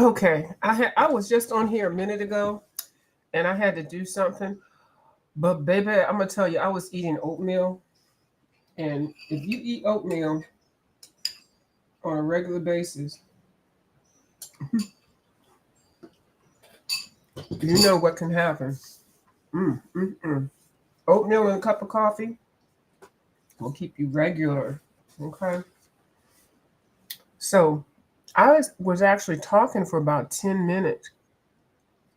Okay, I was just on here a minute ago, and I had to do something. But baby, I'm gonna tell you, I was eating oatmeal, and if you eat oatmeal on a regular basis, you know what can happen. Mm, mm, mm. Oatmeal and a cup of coffee will keep you regular. Okay, so was actually talking for about 10 minutes,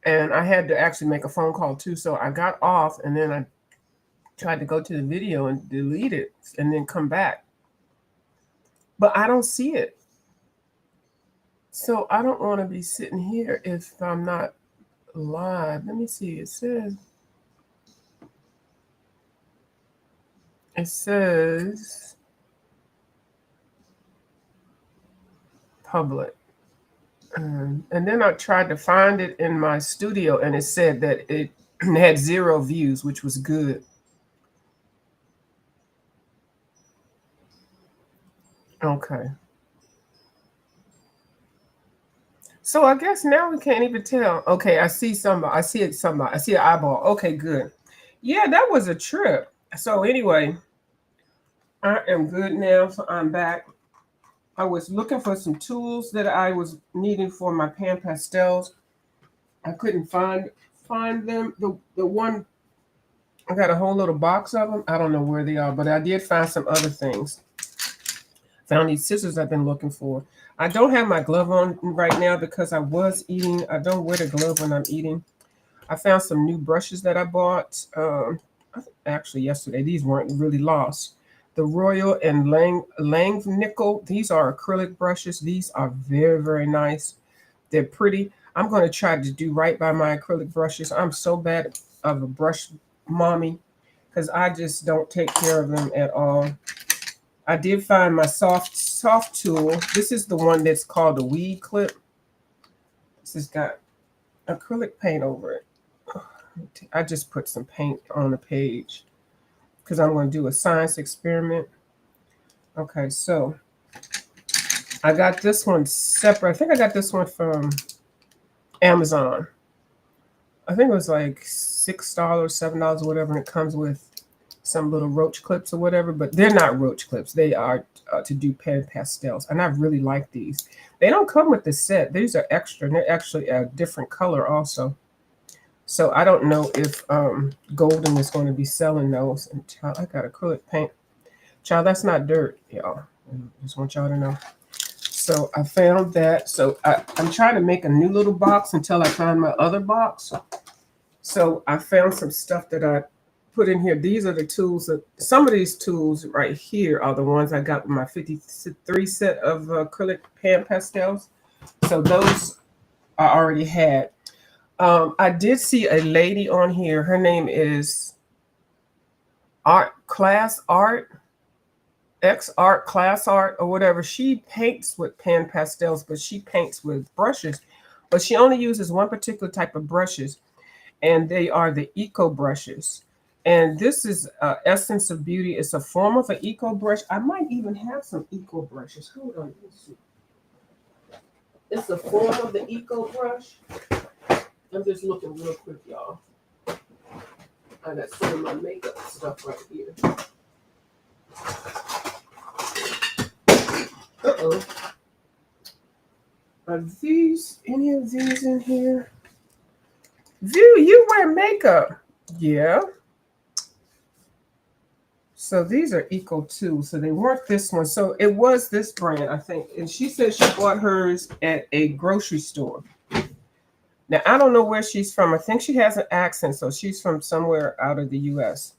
and I had to actually make a phone call too. So I got off, and then I tried to go to the video and delete it, and then come back, but I don't see it. So I don't want to be sitting here if I'm not live. Let me see. It says public. And then I tried to find it in my studio, and it said that it had 0 views, which was good. Okay. So I guess now we can't even tell. Okay, I see somebody. I see it. Somebody. I see an eyeball. Okay, good. Yeah, that was a trip. So anyway, I am good now. So I'm back. I was looking for some tools that I was needing for my Pan Pastels. I couldn't find them. The one, I got a whole little box of them. I don't know where they are, but I did find some other things. Found these scissors I've been looking for. I don't have my glove on right now because I was eating. I don't wear the glove when I'm eating. I found some new brushes that I bought. Actually, yesterday. These weren't really lost. The Royal and Lang Nickel. These are acrylic brushes. These are very, very nice. They're pretty. I'm going to try to do right by my acrylic brushes. I'm so bad of a brush mommy because I just don't take care of them at all. I did find my soft tool. This is the one that's called a weed clip. This has got acrylic paint over it. I just put some paint on the page because I'm going to do a science experiment. Okay, so I got this one separate. I think I got this one from Amazon. I think it was like $6, $7, or whatever, and it comes with some little roach clips or whatever, but they're not roach clips. They are to do Pan Pastels, and I really like these. They don't come with the set. These are extra, and they're actually a different color also. So I don't know if Golden is going to be selling those. And child, I got acrylic paint. Child, that's not dirt, y'all. I just want y'all to know. So I found that. So I'm trying to make a new little box until I find my other box. So I found some stuff that I put in here. These are the tools that some of these tools right here are the ones I got with my 53 set of acrylic Pan Pastels. So those I already had. I did see a lady on here. Her name is Art Class Art, X Art Class Art, or whatever. She paints with Pan Pastels, but she paints with brushes. But she only uses one particular type of brushes, and they are the eco brushes. And this is Essence of Beauty. It's a form of an eco brush. I might even have some eco brushes. Hold on, let's see. It's a form of the eco brush. I'm just looking real quick, y'all. I got some of my makeup stuff right here. Uh-oh. Are any of these in here? View, you wear makeup. Yeah. So these are eco too. So they weren't this one. So it was this brand, I think. And she said she bought hers at a grocery store. Now, I don't know where she's from. I think she has an accent. So she's from somewhere out of the US.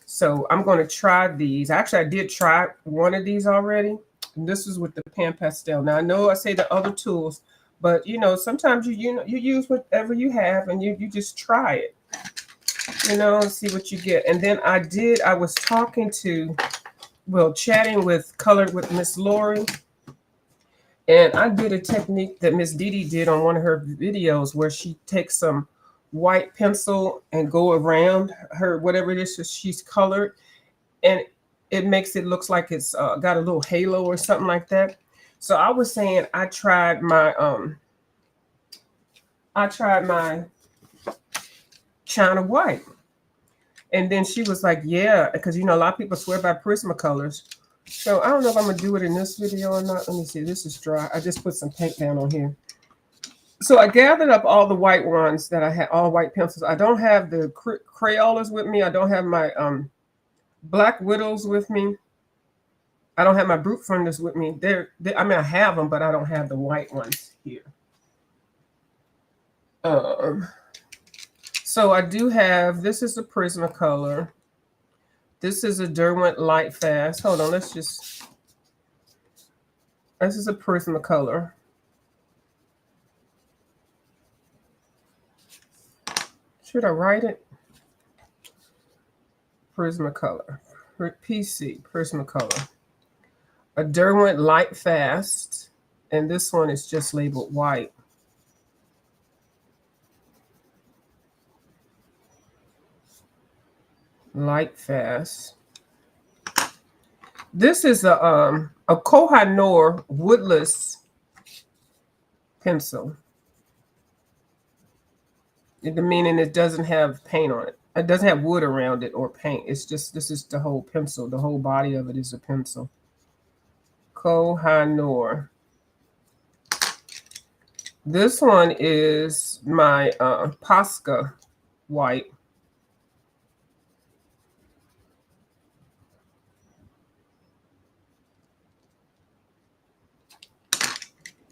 So I'm going to try these. Actually, I did try one of these already. And this is with the Pan Pastel. Now, I know I say the other tools, but sometimes you use whatever you have and you just try it. See what you get. And then I was chatting with Colored with Miss Lori. And I did a technique that Miss Didi did on one of her videos where she takes some white pencil and go around her, whatever it is she's colored. And it makes it looks like it's got a little halo or something like that. So I was saying I tried my I tried my China White. And then she was like, yeah, because, you know, a lot of people swear by Prismacolors. So I don't know if I'm going to do it in this video or not. Let me see. This is dry. I just put some paint down on here. So I gathered up all the white ones that I had, all white pencils. I don't have the Crayolas with me. I don't have my Black Widows with me. I don't have my Brute Funders with me. I mean, I have them, but I don't have the white ones here. So I do have, this is a Prismacolor. This is a Derwent Light Fast. Hold on, this is a Prismacolor. Should I write it? Prismacolor. PC, Prismacolor. A Derwent Light Fast. And this one is just labeled white. Light Fast. This is a Koh-i-Noor woodless pencil. The meaning it doesn't have paint on it. It doesn't have wood around it or paint. It's just, this is the whole pencil. The whole body of it is a pencil. Koh-i-Noor. This one is my Posca white.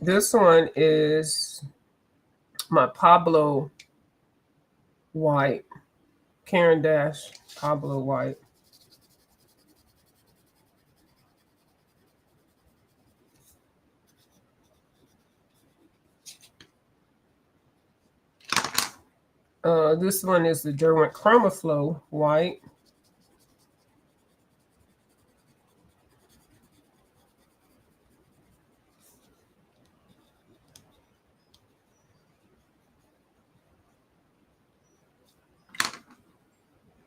This one is my Pablo white. Caran d'Ache Pablo white. This one is the Derwent Chromaflow white.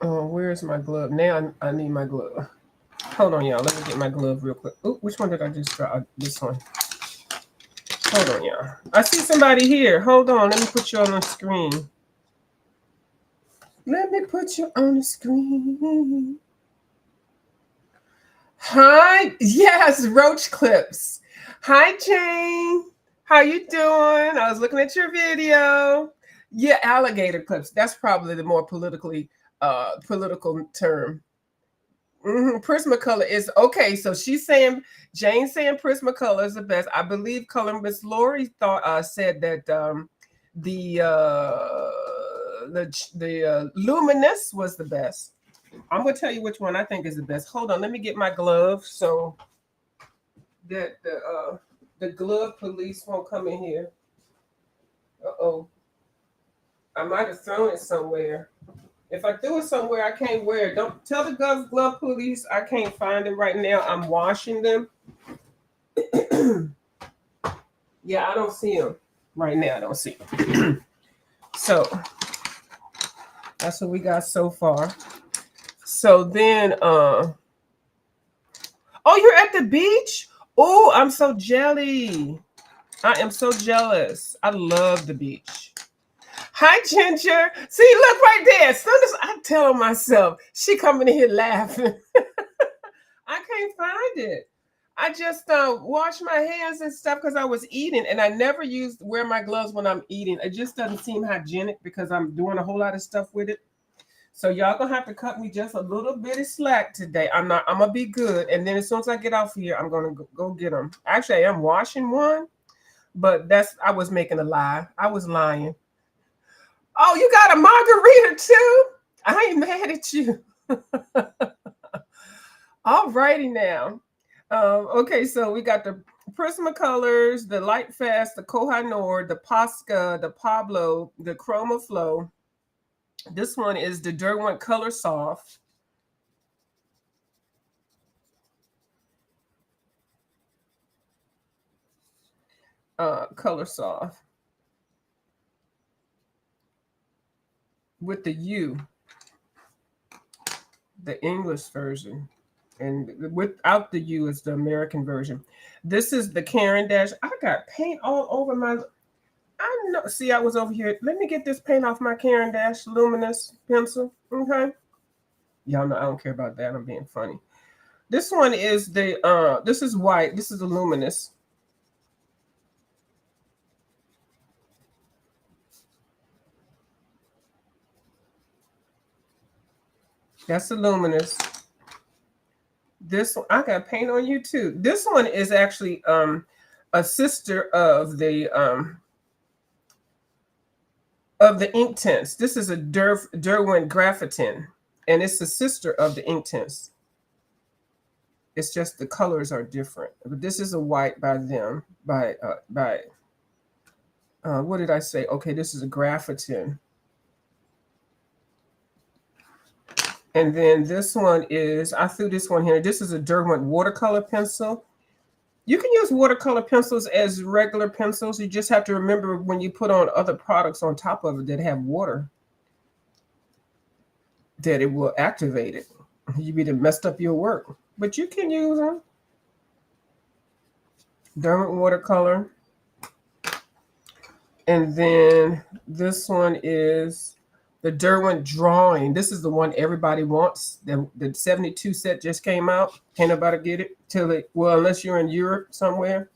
Where's my glove? Now I need my glove. Hold on, y'all. Let me get my glove real quick. Oh, which one did I just draw? This one. Hold on, y'all. I see somebody here. Hold on. Let me put you on the screen. Let me put you on the screen. Hi. Yes, Roach Clips. Hi, Jane. How you doing? I was looking at your video. Yeah, alligator clips. That's probably the more political term. Prismacolor is okay. So she's saying, Jane's saying Prismacolor is the best. I believe Color Miss Lori said that the Luminous was the best. I'm gonna tell you which one I think is the best. Hold on, let me get my glove so that the glove police won't come in here. Uh-oh. I might have thrown it somewhere. If I threw it somewhere, I can't wear it. Don't tell the glove police I can't find them right now. I'm washing them. Yeah, I don't see them right now. I don't see them. So that's what we got so far. So then, oh, you're at the beach? Oh, I'm so jelly. I am so jealous. I love the beach. Hi, Ginger. See, look right there. As soon as I'm telling myself, she coming in here laughing. I can't find it. I just washed my hands and stuff because I was eating, and I never wear my gloves when I'm eating. It just doesn't seem hygienic because I'm doing a whole lot of stuff with it. So y'all gonna have to cut me just a little bit of slack today. I'm gonna be good, and then as soon as I get off here, I'm gonna go get them. Actually, I am washing one, but I was making a lie. I was lying. Oh, you got a margarita too? I ain't mad at you. All righty now. Okay, so we got the Prismacolors, the Light Fast, the Koh-i-Noor, the Posca, the Pablo, the Chromaflow. This one is the Derwent Color Soft. Color Soft. With the U. The English version. And without the U is the American version. This is the Caran d'Ache. I got paint all over my... I know. See, I was over here. Let me get this paint off my Caran Dash Luminous pencil. Okay. Y'all know I don't care about that. I'm being funny. This one is this is white. This is the Luminous. That's the Luminous. This one, I got paint on you too. This one is actually a sister of the ink tints. This is a Derwent Graphitin, and it's the sister of the ink tints. It's just the colors are different. But this is a white by them, by what did I say? Okay, this is a Graphitin. And then this one is, I threw this one here. This is a Derwent watercolor pencil. You can use watercolor pencils as regular pencils. You just have to remember when you put on other products on top of it that have water, that it will activate it. You'd be messed up your work. But you can use them. Derwent watercolor. And then this one is the Derwent drawing. This is the one everybody wants. The 72 set just came out. Can't nobody get it till it, well, unless you're in Europe somewhere.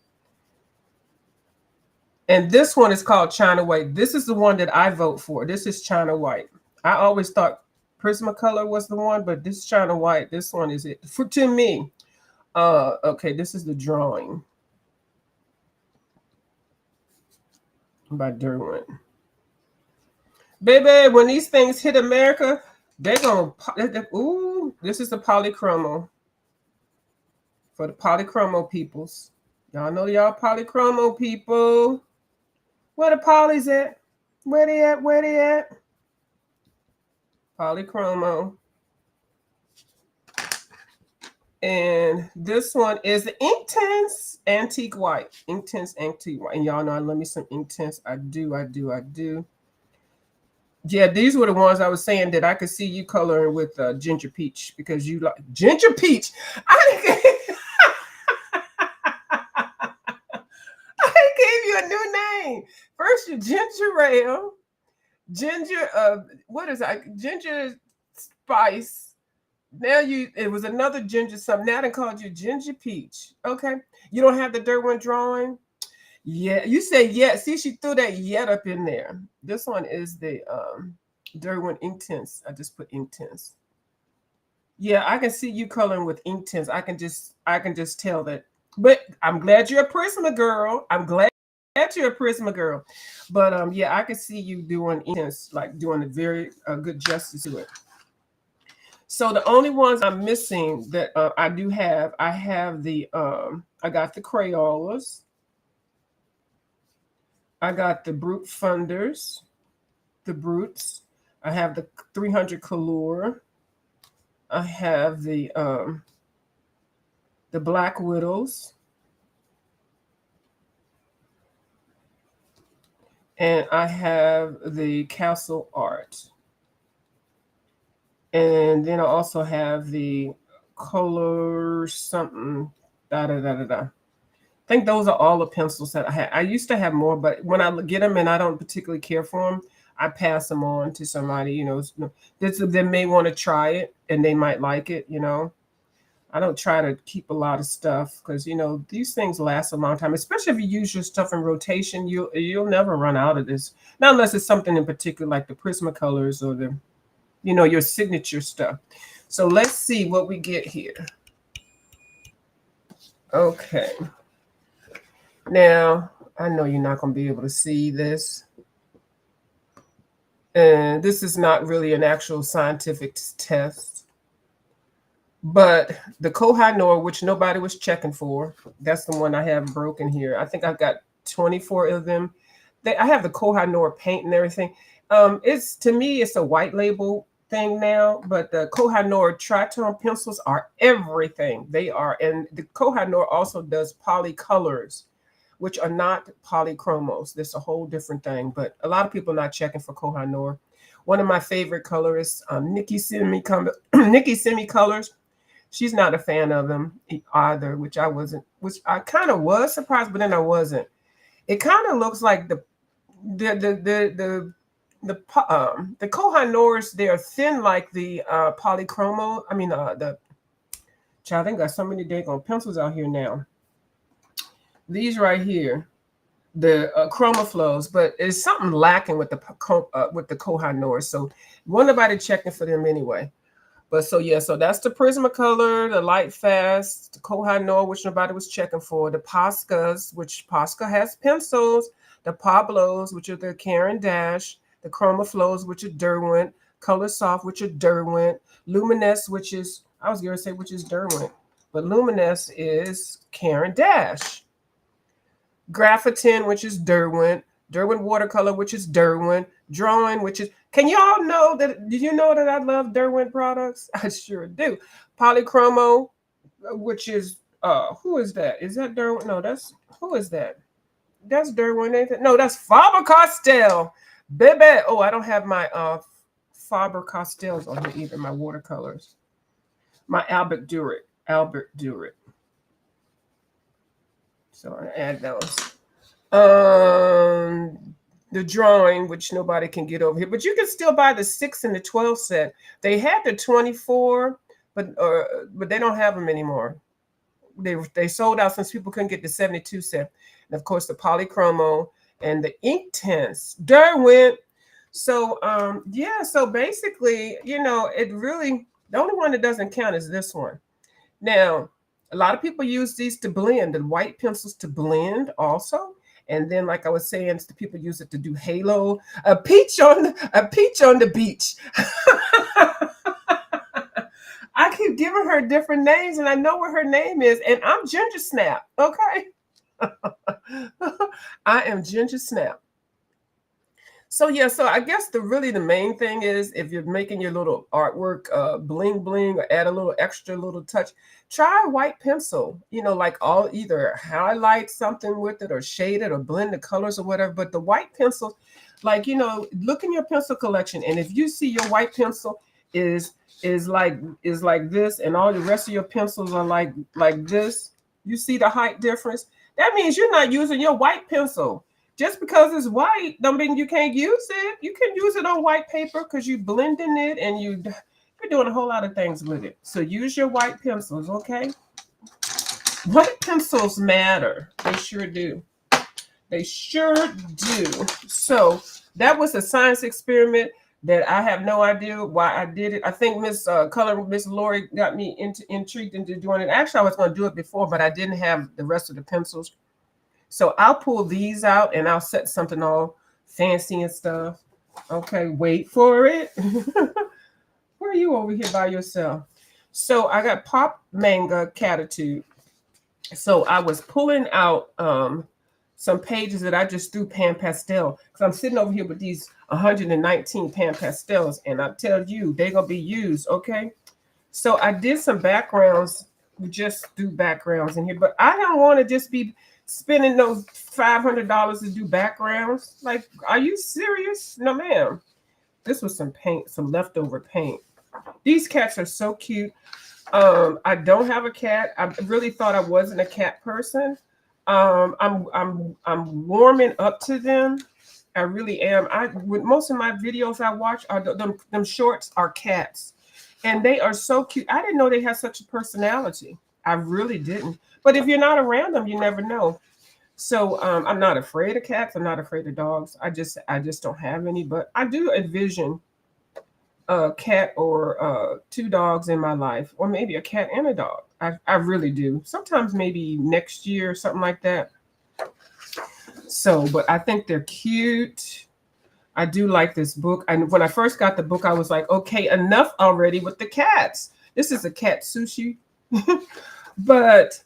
And this one is called China White. This is the one that I vote for. This is China White. I always thought Prismacolor was the one, but this China White, this one is it. To me. Okay, this is the drawing by Derwent. Baby, when these things hit America, they're going to, ooh, this is the polychromo. For the polychromo peoples. Y'all know y'all polychromo people. Where the polys at? Where they at? Where they at? Polychromo. And this one is the Inktense Antique White. Inktense Antique White. And y'all know I love me some Inktense. I do. Yeah, these were the ones I was saying that I could see you coloring with ginger peach, because you like ginger peach. I gave you a new name. First, you ginger ale, ginger. What is that? Ginger spice. Now it was another ginger something. Now they called you ginger peach. Okay, you don't have the Derwent drawing. Yeah, you say yeah. See, she threw that yet up in there. This one is the Derwent Inktense. I just put Inktense. Yeah, I can see you coloring with Inktense. I can just tell that. But I'm glad you're a Prisma girl. I'm glad you're a Prisma girl. But yeah, I can see you doing Inktense, like doing a very good justice to it. So the only ones I'm missing that I do have, I have the I got the Crayolas. I got the Brute Funders, the Brutes. I have the 300 Color. I have the Black Widows. And I have the Castle Art. And then I also have the Color something, I think those are all the pencils that I had. I used to have more, but when I get them and I don't particularly care for them, I pass them on to somebody, you know, they may want to try it and they might like it, you know. I don't try to keep a lot of stuff because, you know, these things last a long time, especially if you use your stuff in rotation. You'll never run out of this. Not unless it's something in particular like the Prismacolors or the, you know, your signature stuff. So let's see what we get here. Okay. Now, I know you're not going to be able to see this. And this is not really an actual scientific test. But the Koh-i-Noor, which nobody was checking for, that's the one I have broken here. I think I've got 24 of them. I have the Koh-i-Noor paint and everything. To me, it's a white label thing now, but the Koh-i-Noor tritone pencils are everything. They are. And the Koh-i-Noor also does polycolors, which are not polychromos. That's a whole different thing. But a lot of people are not checking for Koh-i-Noor. One of my favorite colorists, Nikki Semi-Colors. She's not a fan of them either, which I wasn't, which I kind of was surprised, but then I wasn't. It kind of looks like The Kohinoors, they are thin like the polychromo. I mean the child. I think got so many daggone pencils out here now. These right here, the chromaflows, but it's something lacking with the Kohinoors. So won't nobody checking for them anyway. But so yeah, so that's the Prismacolor, the Light Fast, the Kohinoor, which nobody was checking for, the Poscas, which Posca has pencils, the Pablos, which are the Caran Dash, the Chromaflows, which are Derwent, Color Soft, which are Derwent, Luminous, which is I was gonna say which is Derwent, but Luminous is Caran Dash. Graphitin, which is Derwent, Derwent Watercolor, which is Derwent, Drawing, which is, can y'all know that, did you know that I love Derwent products? I sure do. Polychromo, which is, who is that? Is that Derwent? No, that's, who is that? That's Derwent, ain't it? No, that's Faber-Castell. Baby. Oh, I don't have my Faber-Castells on here either, my watercolors. My Albert Duret. So I add those. The Drawing, which nobody can get over here, but you can still buy the 6 and the 12 set. They had the 24, but they don't have them anymore. They sold out since people couldn't get the 72 set. And of course, the Polychromo and the Ink Tints. Derwent. So yeah, so basically, it really, the only one that doesn't count is this one. Now, a lot of people use these to blend, the white pencils to blend also. And then, like I was saying, the people use it to do halo. A peach on the beach. I keep giving her different names, and I know what her name is, and I'm Ginger Snap. Okay, I am Ginger Snap. So yeah, so I guess the main thing is, if you're making your little artwork bling bling, or add a little extra little touch, try a white pencil, like either highlight something with it or shade it or blend the colors or whatever. But the white pencil, like, look in your pencil collection, and if you see your white pencil is like this, and all the rest of your pencils are like this, you see the height difference, that means you're not using your white pencil. Just because it's white don't mean you can't use it. You can use it on white paper because you're blending it and you're doing a whole lot of things with it. So use your white pencils, okay? White pencils matter. They sure do. They sure do. So that was a science experiment that I have no idea why I did it. I think Miss Lori got me intrigued into doing it. Actually, I was going to do it before, but I didn't have the rest of the pencils. So I'll pull these out and I'll set something all fancy and stuff. Okay, wait for it. Where are you over here by yourself? So I got Pop Manga Catitude. So I was pulling out some pages that I just threw Pan Pastel, because I'm sitting over here with these 119 Pan Pastels, and I tell you, they're going to be used, okay? So I did some backgrounds. We just do backgrounds in here, but I don't want to just be spending those $500 to do backgrounds. Like, are you serious? No, ma'am. This was some paint, some leftover paint. These cats are so cute. I don't have a cat. I really thought I wasn't a cat person. I'm warming up to them. I really am. With most of my videos I watch are them shorts are cats, and they are so cute. I didn't know they had such a personality. I really didn't. But if you're not around them, you never know. So I'm not afraid of cats. I'm not afraid of dogs. I just don't have any. But I do envision a cat or 2 dogs in my life, or maybe a cat and a dog. I really do. Sometimes maybe next year or something like that. So, but I think they're cute. I do like this book. And when I first got the book, I was like, okay, enough already with the cats. This is a cat sushi. But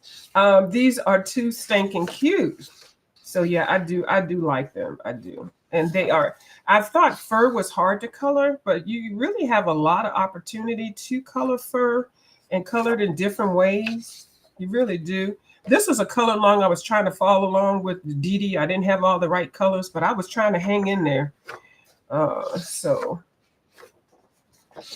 these are too stinking cute. So yeah, I do like them. I do. And they are, I thought fur was hard to color, but you really have a lot of opportunity to color fur and color it in different ways. You really do. This was a color along I was trying to follow along with Dee Dee. I didn't have all the right colors, but I was trying to hang in there. So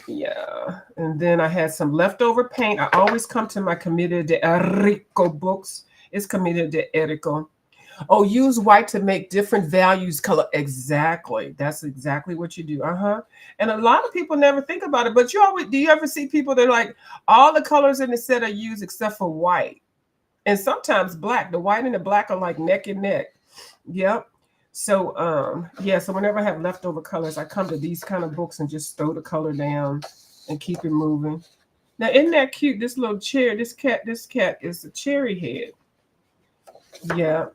yeah, and then I had some leftover paint. I always come to my Comida de Erico books. It's Comida de Erico. Oh, use white to make different values color. Exactly. That's exactly what you do. Uh-huh. And a lot of people never think about it, but you always do you ever see people that are like all the colors in the set are used except for white and sometimes black. The white and the black are like neck and neck. Yep. So yeah, so whenever I have leftover colors, I come to these kind of books and just throw the color down and keep it moving. Now isn't that cute? This little chair, this cat is a cherry head. Yeah.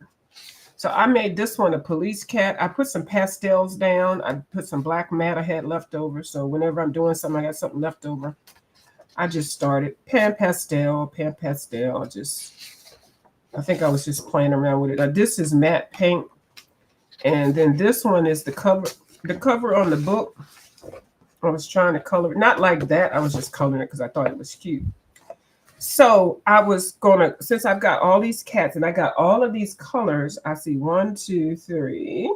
So I made this one a police cat. I put some pastels down. I put some black matte I had left over. So whenever I'm doing something, I got something left over. I just started pan pastel. I think I was just playing around with it. This is matte paint. And then this one is the cover on the book. I was trying to color it. Not like that. I was just coloring it because I thought it was cute. So I was gonna, since I've got all these cats and I got all of these colors, I see 1, 2, 3,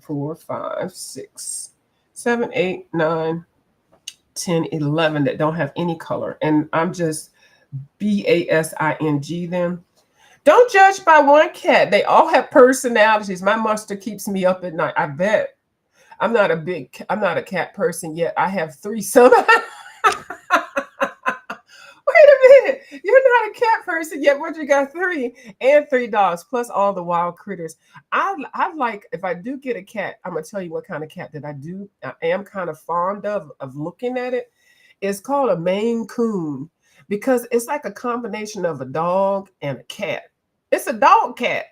4, 5, 6, 7, 8, 9, 10, 11 that don't have any color. And I'm just BASING them. Don't judge by one cat. They all have personalities. My monster keeps me up at night. I bet. I'm not a cat person yet. I have 3 some. Wait a minute. You're not a cat person yet. What you got 3 and 3 dogs plus all the wild critters. I like if I do get a cat, I'm gonna tell you what kind of cat that I am kind of fond of looking at it. It's called a Maine Coon because it's like a combination of a dog and a cat. It's a dog cat.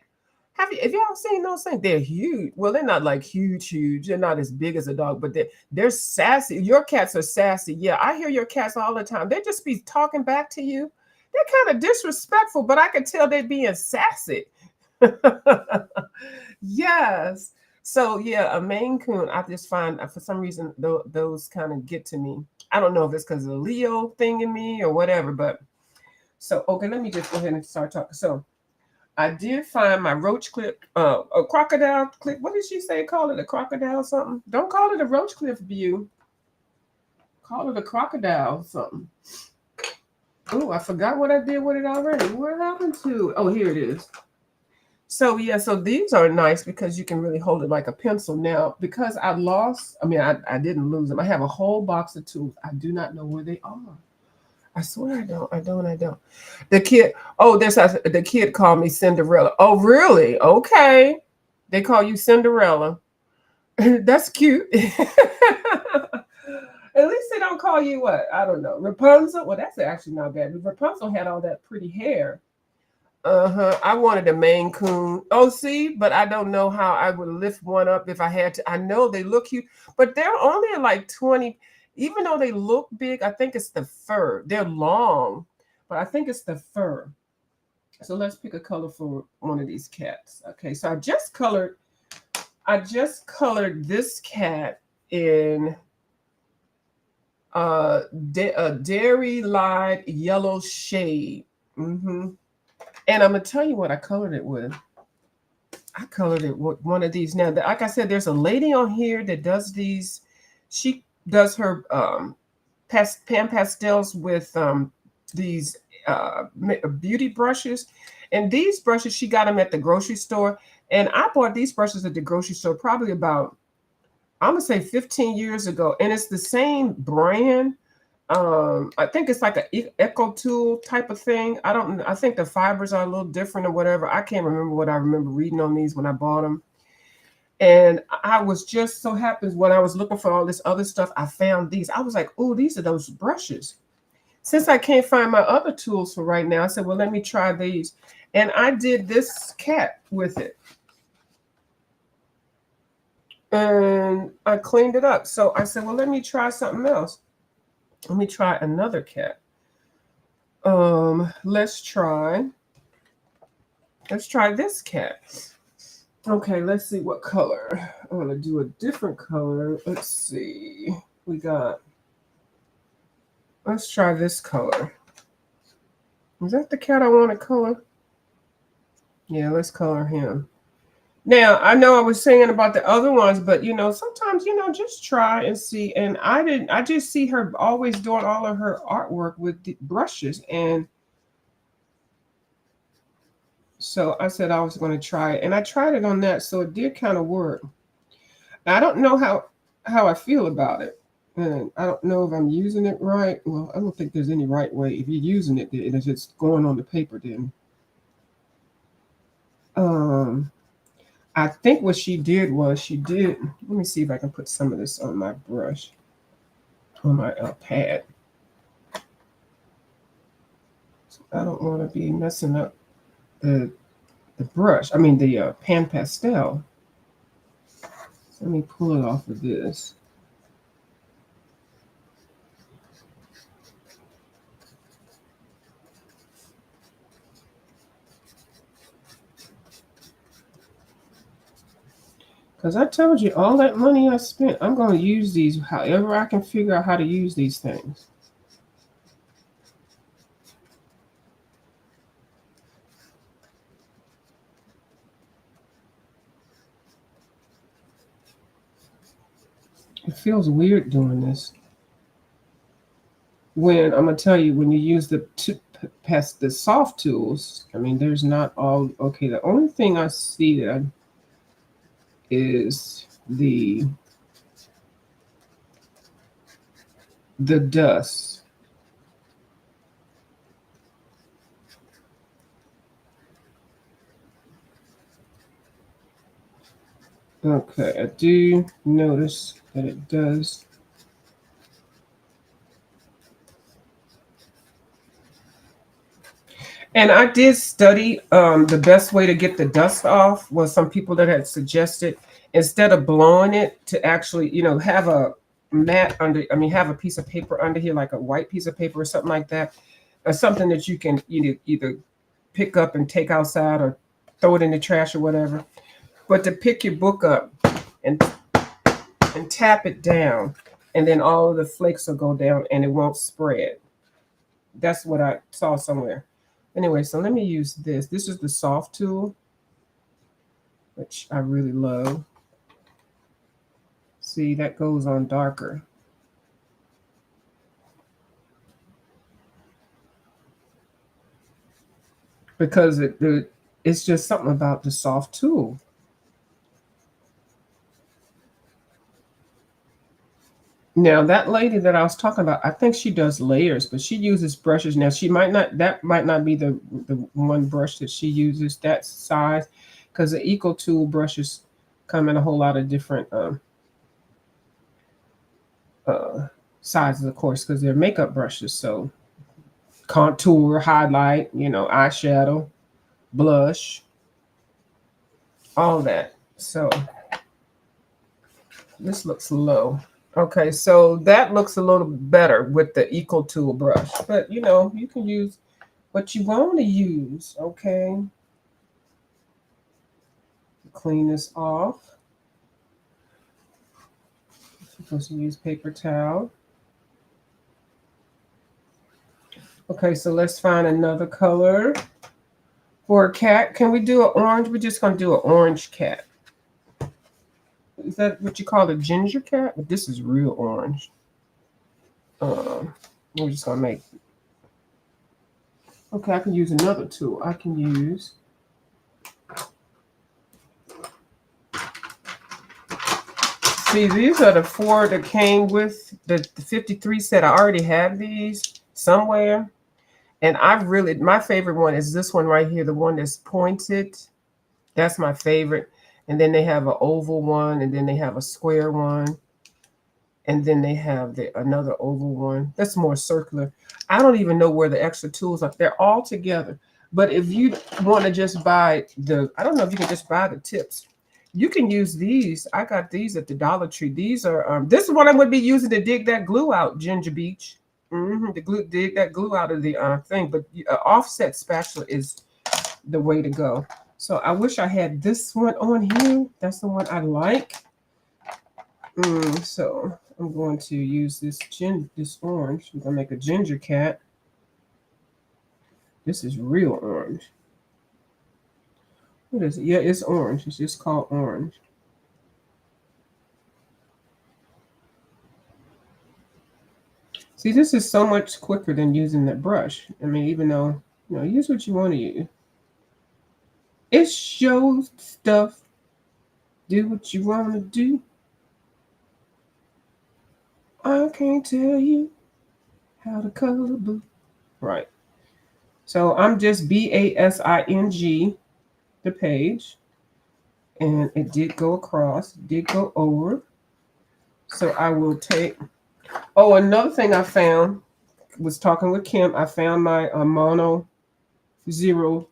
Have y'all seen those things? They're huge. Well, they're not like huge. They're not as big as a dog, but they're sassy. Your cats are sassy. Yeah, I hear your cats all the time. They just be talking back to you. They're kind of disrespectful, but I can tell they're being sassy. Yes. So yeah, a Maine Coon. I just find for some reason those kind of get to me. I don't know if it's because of the Leo thing in me or whatever, but so okay, let me just go ahead and start talking. So I did find my roach clip, a crocodile clip. What did she say? Call it a crocodile something? Don't call it a roach clip view. Call it a crocodile something. Oh, I forgot what I did with it already. What happened to it? Oh, here it is. So yeah, so these are nice because you can really hold it like a pencil. Now, because I didn't lose them. I have a whole box of tools. I do not know where they are. I swear I don't. The kid, the kid called me Cinderella. Oh, really? Okay. They call you Cinderella. That's cute. At least they don't call you what? I don't know. Rapunzel? Well, that's actually not bad. Rapunzel had all that pretty hair. Uh-huh. I wanted a Maine Coon. Oh, see, but I don't know how I would lift one up if I had to. I know they look cute, but they're only like 20. Even though they look big, I think it's the fur. They're long, but I think it's the fur. So let's pick a color for one of these cats. Okay, so I just colored this cat in a dairy light yellow shade. And I'm gonna tell you what I colored it with. I colored it with one of these. Now, like I said, there's a lady on here that does these. She does her Pan Pastels with these beauty brushes. And these brushes, she got them at the grocery store. And I bought these brushes at the grocery store probably about, I'm going to say 15 years ago. And it's the same brand. I think it's like an eco tool type of thing. I think the fibers are a little different or whatever. I can't remember what I remember reading on these when I bought them. And I was just so happy when I was looking for all this other stuff, I found these. I was like, oh, these are those brushes. Since I can't find my other tools for right now, I said, well, let me try these. And I did this cat with it. And I cleaned it up. So I said, well, let me try something else. Let me try another cat. Let's try this cat. Okay, let's see what color. I'm gonna do a different color. Let's see. Let's try this color. Is that the cat I want to color? Yeah, let's color him. Now, I know I was saying about the other ones, but sometimes, just try and see. And I just see her always doing all of her artwork with the brushes. And So I said I was going to try it, and I tried it on that, so it did kind of work. I don't know how I feel about it, and I don't know if I'm using it right. Well, I don't think there's any right way. If you're using it, if it's going on the paper, then um, I think what she did was she did. Let me see if I can put some of this on my brush, on my pad. I don't want to be messing up the brush. I mean the pan pastel. So let me pull it off of this. Because I told you all that money I spent, I'm going to use these however I can figure out how to use these things. It feels weird doing this. When I'm going to tell you, when you use the soft tools, I mean, there's not all, okay, the only thing I see that is the dust. Okay, I do notice that it does. And I did study the best way to get the dust off was some people that had suggested instead of blowing it to actually, have a mat under, I mean, have a piece of paper under here, like a white piece of paper or something like that, or something that you can either pick up and take outside or throw it in the trash or whatever. But to pick your book up and tap it down, and then all of the flakes will go down and it won't spread. That's what I saw somewhere. Anyway, so let me use this. This is the soft tool, which I really love. See, that goes on darker. Because it's just something about the soft tool. Now, that lady that I was talking about, I think she does layers, but she uses brushes. Now, that might not be the one brush that she uses, that size, because the Eco Tool brushes come in a whole lot of different uh, sizes, of course, because they're makeup brushes. So contour, highlight, eyeshadow, blush, all that. So this looks low. Okay, so that looks a little better with the Eco Tool brush. But you can use what you want to use, okay? Clean this off. You're supposed to use paper towel. Okay, so let's find another color for a cat. Can we do an orange? We're just gonna do an orange cat. Is that what you call a ginger cat? But this is real orange. We're just gonna make. Okay, I can use another tool. I can use. See, these are the 4 that came with the 53 set. I already have these somewhere. And my favorite one is this one right here, the one that's pointed. That's my favorite. And then they have an oval one, and then they have a square one. And then they have another oval one. That's more circular. I don't even know where the extra tools are. They're all together. But if you want to just buy I don't know if you can just buy the tips. You can use these. I got these at the Dollar Tree. These are, this is what I'm going to be using to dig that glue out, Ginger Beach. Dig that glue out of the thing. But offset spatula is the way to go. So I wish I had this one on here. That's the one I like. So I'm going to use this orange. I'm going to make a ginger cat. This is real orange. What is it? Yeah, it's orange. It's just called orange. See, this is so much quicker than using that brush. I mean, even though, use what you want to use. It's your stuff. Do what you want to do. I can't tell you how to color blue. Right. So I'm just BASING the page. And it did go across, did go over. So I will take. Oh, another thing I found was talking with Kim. I found my mono zero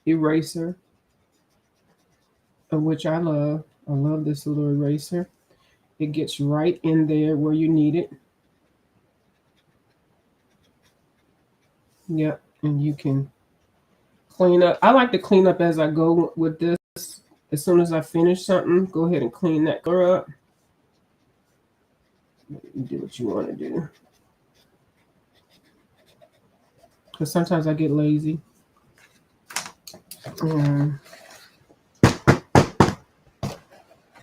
eraser, of which I love. I love this little eraser. It gets right in there where you need it. Yep, and you can clean up. I like to clean up as I go with this. As soon as I finish something, go ahead and clean that color up. You do what you want to do. Because sometimes I get lazy.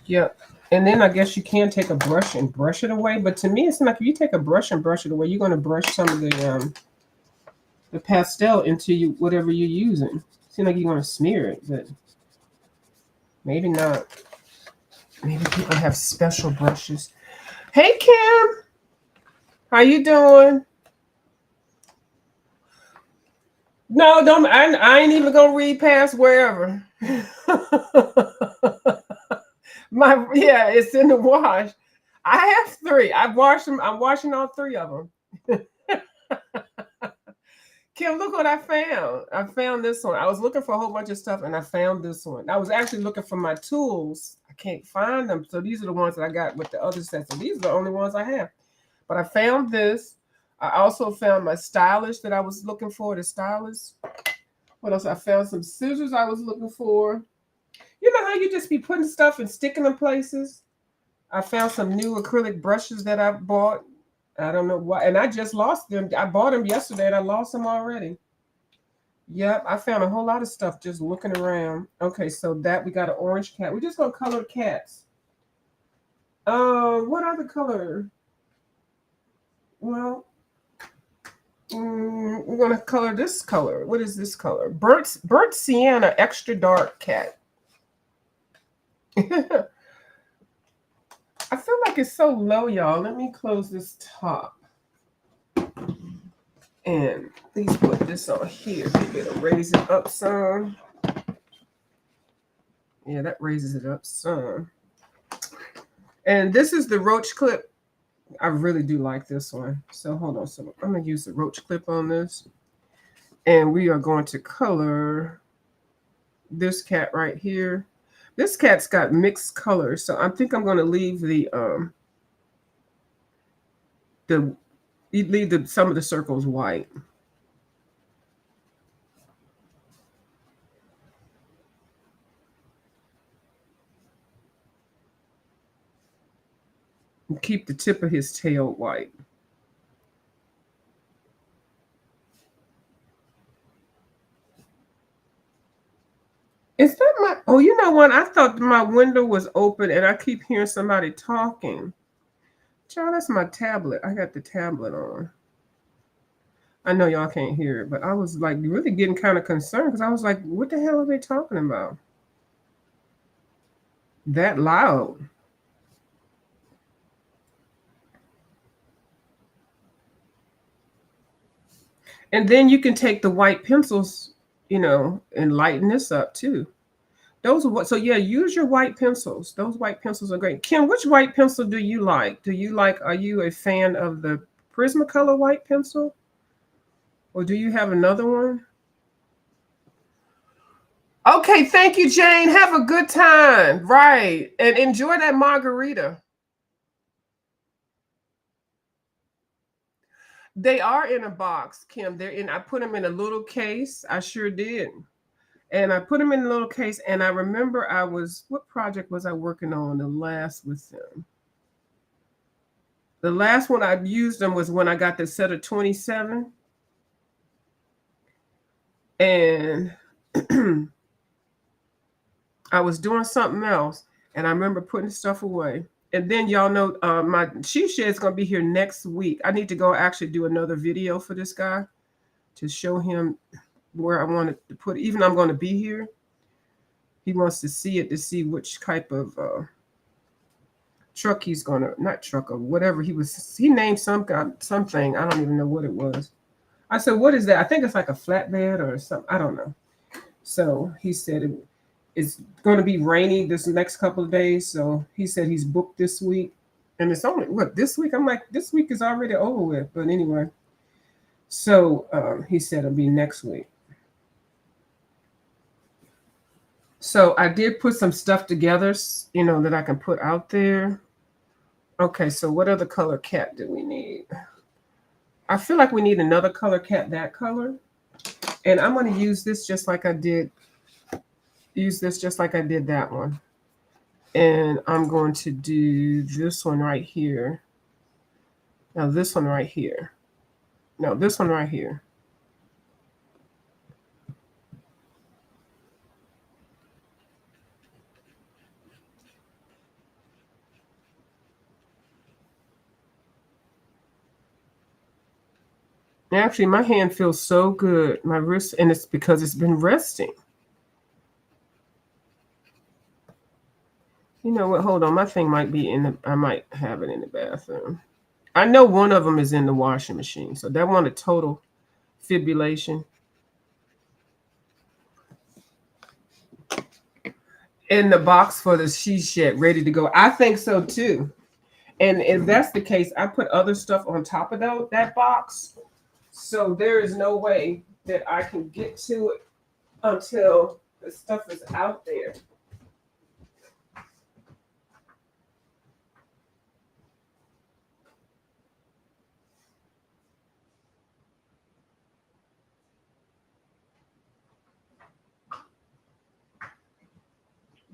Yep. And then I guess you can take a brush and brush it away. But to me, it's like if you take a brush and brush it away, you're going to brush some of the pastel into whatever you're using. Seems like you're going to smear it, but maybe not. Maybe people have special brushes. Hey, Kim. How you doing? No, don't. I ain't even gonna read past wherever. It's in the wash. I have 3. I've washed them. I'm washing all 3 of them. Kim, look what I found. I found this one. I was looking for a whole bunch of stuff, and I found this one. I was actually looking for my tools. I can't find them, so these are the ones that I got with the other sets. And these are the only ones I have. But I found this. I also found my stylus that I was looking for. The stylus. What else? I found some scissors I was looking for. You know how you just be putting stuff and sticking them places? I found some new acrylic brushes that I bought. I don't know why. And I just lost them. I bought them yesterday and I lost them already. Yep, I found a whole lot of stuff just looking around. Okay, so that we got an orange cat. We're just going to color cats. What other color? Well, we're going to color this color. What is this color? Burnt Sienna Extra Dark Cat. I feel like it's so low, y'all. Let me close this top. And please put this on here. Maybe it'll raise it up some. Yeah, that raises it up some. And this is the roach clip. I really do like this one. So hold on. So I'm going to use the roach clip on this. And we are going to color this cat right here. This cat's got mixed colors. So I think I'm going to leave some of the circles white. And keep the tip of his tail white. Is that my... Oh, you know what? I thought my window was open and I keep hearing somebody talking. Child, that's my tablet. I got the tablet on. I know y'all can't hear it, but I was like really getting kind of concerned because I was like, what the hell are they talking about? That loud. And then you can take the white pencils, and lighten this up too. Those are what. So yeah, use your white pencils. Those white pencils are great. Kim, which white pencil do you like? Are you a fan of the Prismacolor white pencil? Or do you have another one? Okay, thank you, Jane. Have a good time. Right. And enjoy that margarita. They are in a box, Kim. I put them in a little case. I sure did. And I put them in a little case. And I remember what project was I working on the last with them? The last one I used them was when I got the set of 27. And I was doing something else. And I remember putting stuff away. And then y'all know my sheep shed is going to be here next week. I need to go actually do another video for this guy to show him where I wanted to put it. Even I'm going to be here. He wants to see it to see which type of truck he's gonna, not truck or whatever he was. He named something. I don't even know what it was. I said, "What is that?" I think it's like a flatbed or something. I don't know. So he said it's going to be rainy this next couple of days. So he said he's booked this week, and it's only what this week. I'm like, this week is already over with. But anyway, so he said it'll be next week. So I did put some stuff together, that I can put out there. Okay, so what other color cat do we need? I feel like we need another color cat, that color. And I'm going to use this just like I did. Use this just like I did that one. And I'm going to do this one right here. Now this one right here. No, this one right here. Actually, my hand feels so good. My wrist, and it's because it's been resting. You know what? Hold on. My thing might be I might have it in the bathroom. I know one of them is in the washing machine. So that one, a total fibrillation. In the box for the she shed, ready to go. I think so too. And if that's the case, I put other stuff on top of that box. So there is no way that I can get to it until the stuff is out there.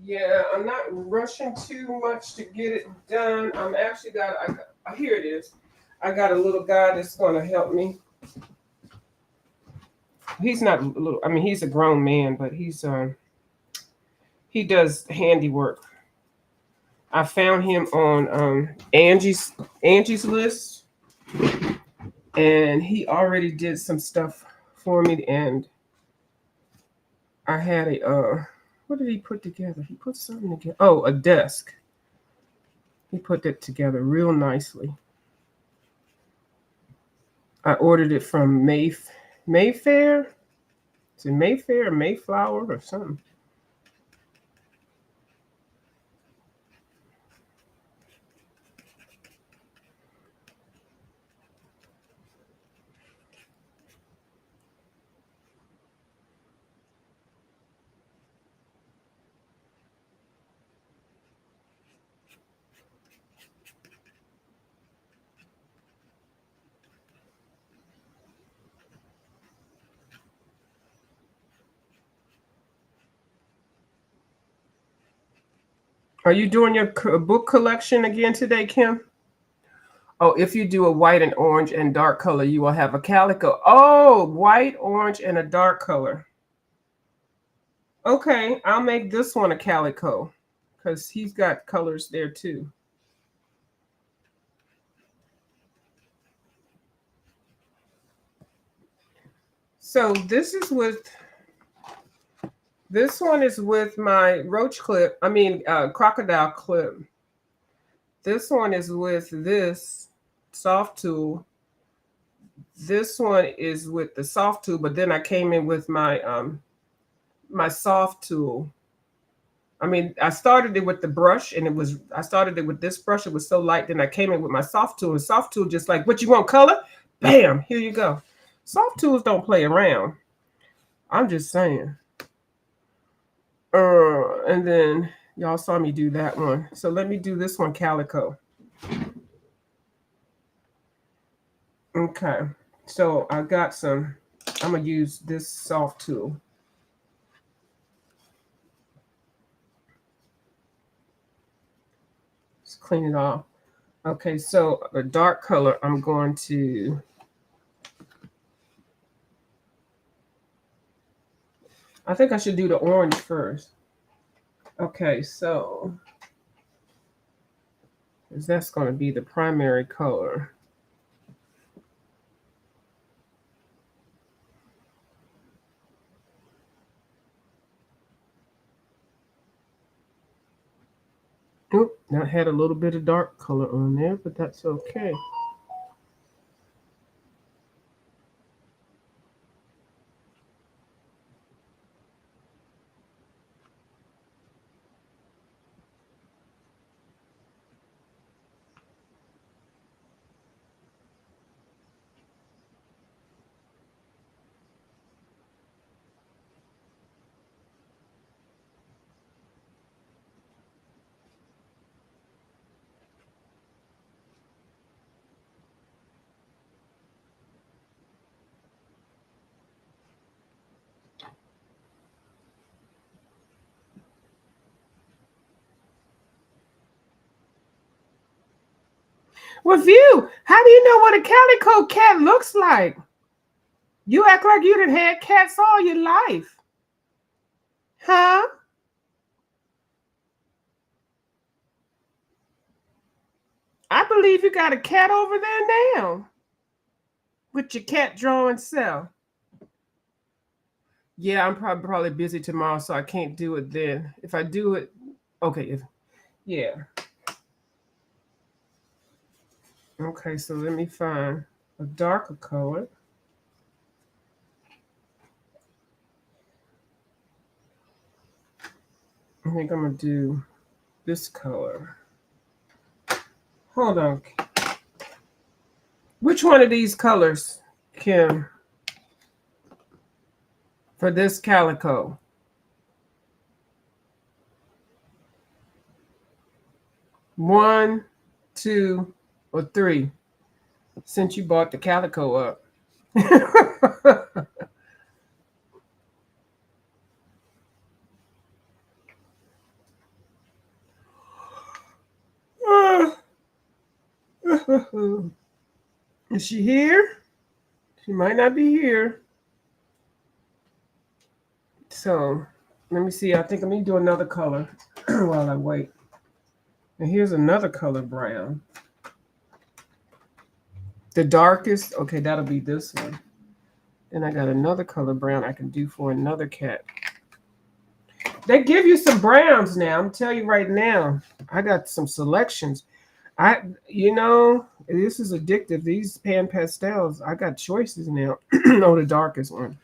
Yeah, I'm not rushing too much to get it done. I'm actually here it is. I got a little guy that's going to help me. He's not a little. I mean, he's a grown man, but he does handiwork. I found him on Angie's list, and he already did some stuff for me. And I had what did he put together? He put something together. Oh, a desk. He put that together real nicely. I ordered it from Mayfair. Is it Mayfair or Mayflower or something? Are you doing your book collection again today, Kim? Oh, if you do a white and orange and dark color, you will have a calico. Oh, white, orange, and a dark color. Okay, I'll make this one a calico because he's got colors there too. So this one is with my roach clip. I mean, crocodile clip. This one is with this soft tool. This one is with the soft tool, but then I came in with my soft tool. I mean, I started it with the brush, and I started it with this brush. It was so light. Then I came in with my soft tool, and soft tool just like, what you want color? Bam, here you go. Soft tools don't play around. I'm just saying. And then y'all saw me do that one. So let me do this one, calico. Okay. So I got some. I'm gonna use this soft tool. Let's clean it off. Okay, so the dark color, I'm going to I think I should do the orange first. Okay, so that's going to be the primary color. Now I had a little bit of dark color on there, but that's okay. Review. How do you know what a calico cat looks like? You act like you done had cats all your life. Huh? I believe you got a cat over there now with your cat drawing self. Yeah, I'm probably busy tomorrow, so I can't do it then. If I do it, okay. Yeah. Okay, so let me find a darker color. I think I'm gonna do this color. Hold on. Which one of these colors, Kim, for this calico? One, two, or three? Since you bought the calico up. Is she here? She might not be here. So let me see. I think let me do another color while I wait. And here's another color brown. The darkest, okay, that'll be this one. Then I got another color brown I can do for another cat. They give you some browns now. I'm telling you right now. I got some selections. This is addictive. These Pan Pastels, I got choices now. Oh, the darkest one.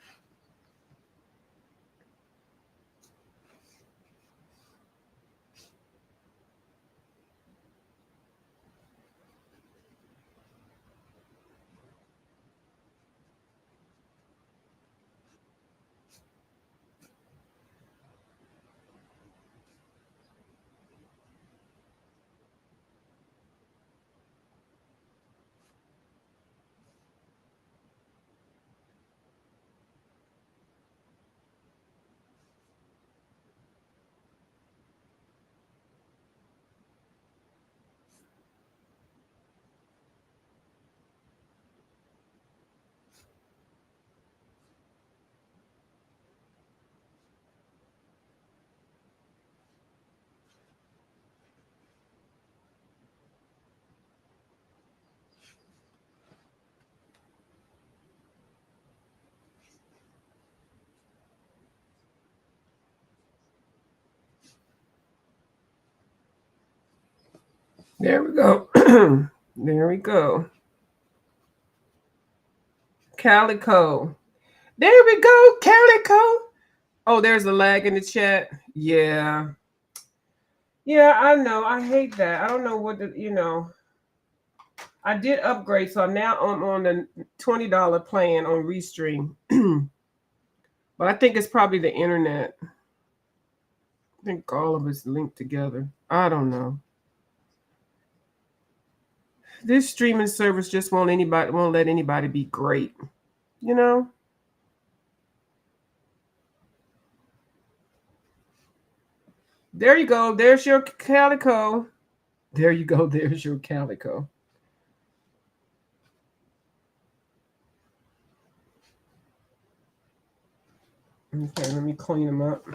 There we go. There we go. Calico. There we go, Calico. Oh, there's a lag in the chat. Yeah. Yeah, I know. I hate that. I don't know I did upgrade, so now I'm on the $20 plan on Restream. But I think it's probably the internet. I think all of it's linked together. I don't know. This streaming service just won't let anybody be great. You know? There you go. There's your calico. There you go. There's your calico. Okay, let me clean them up.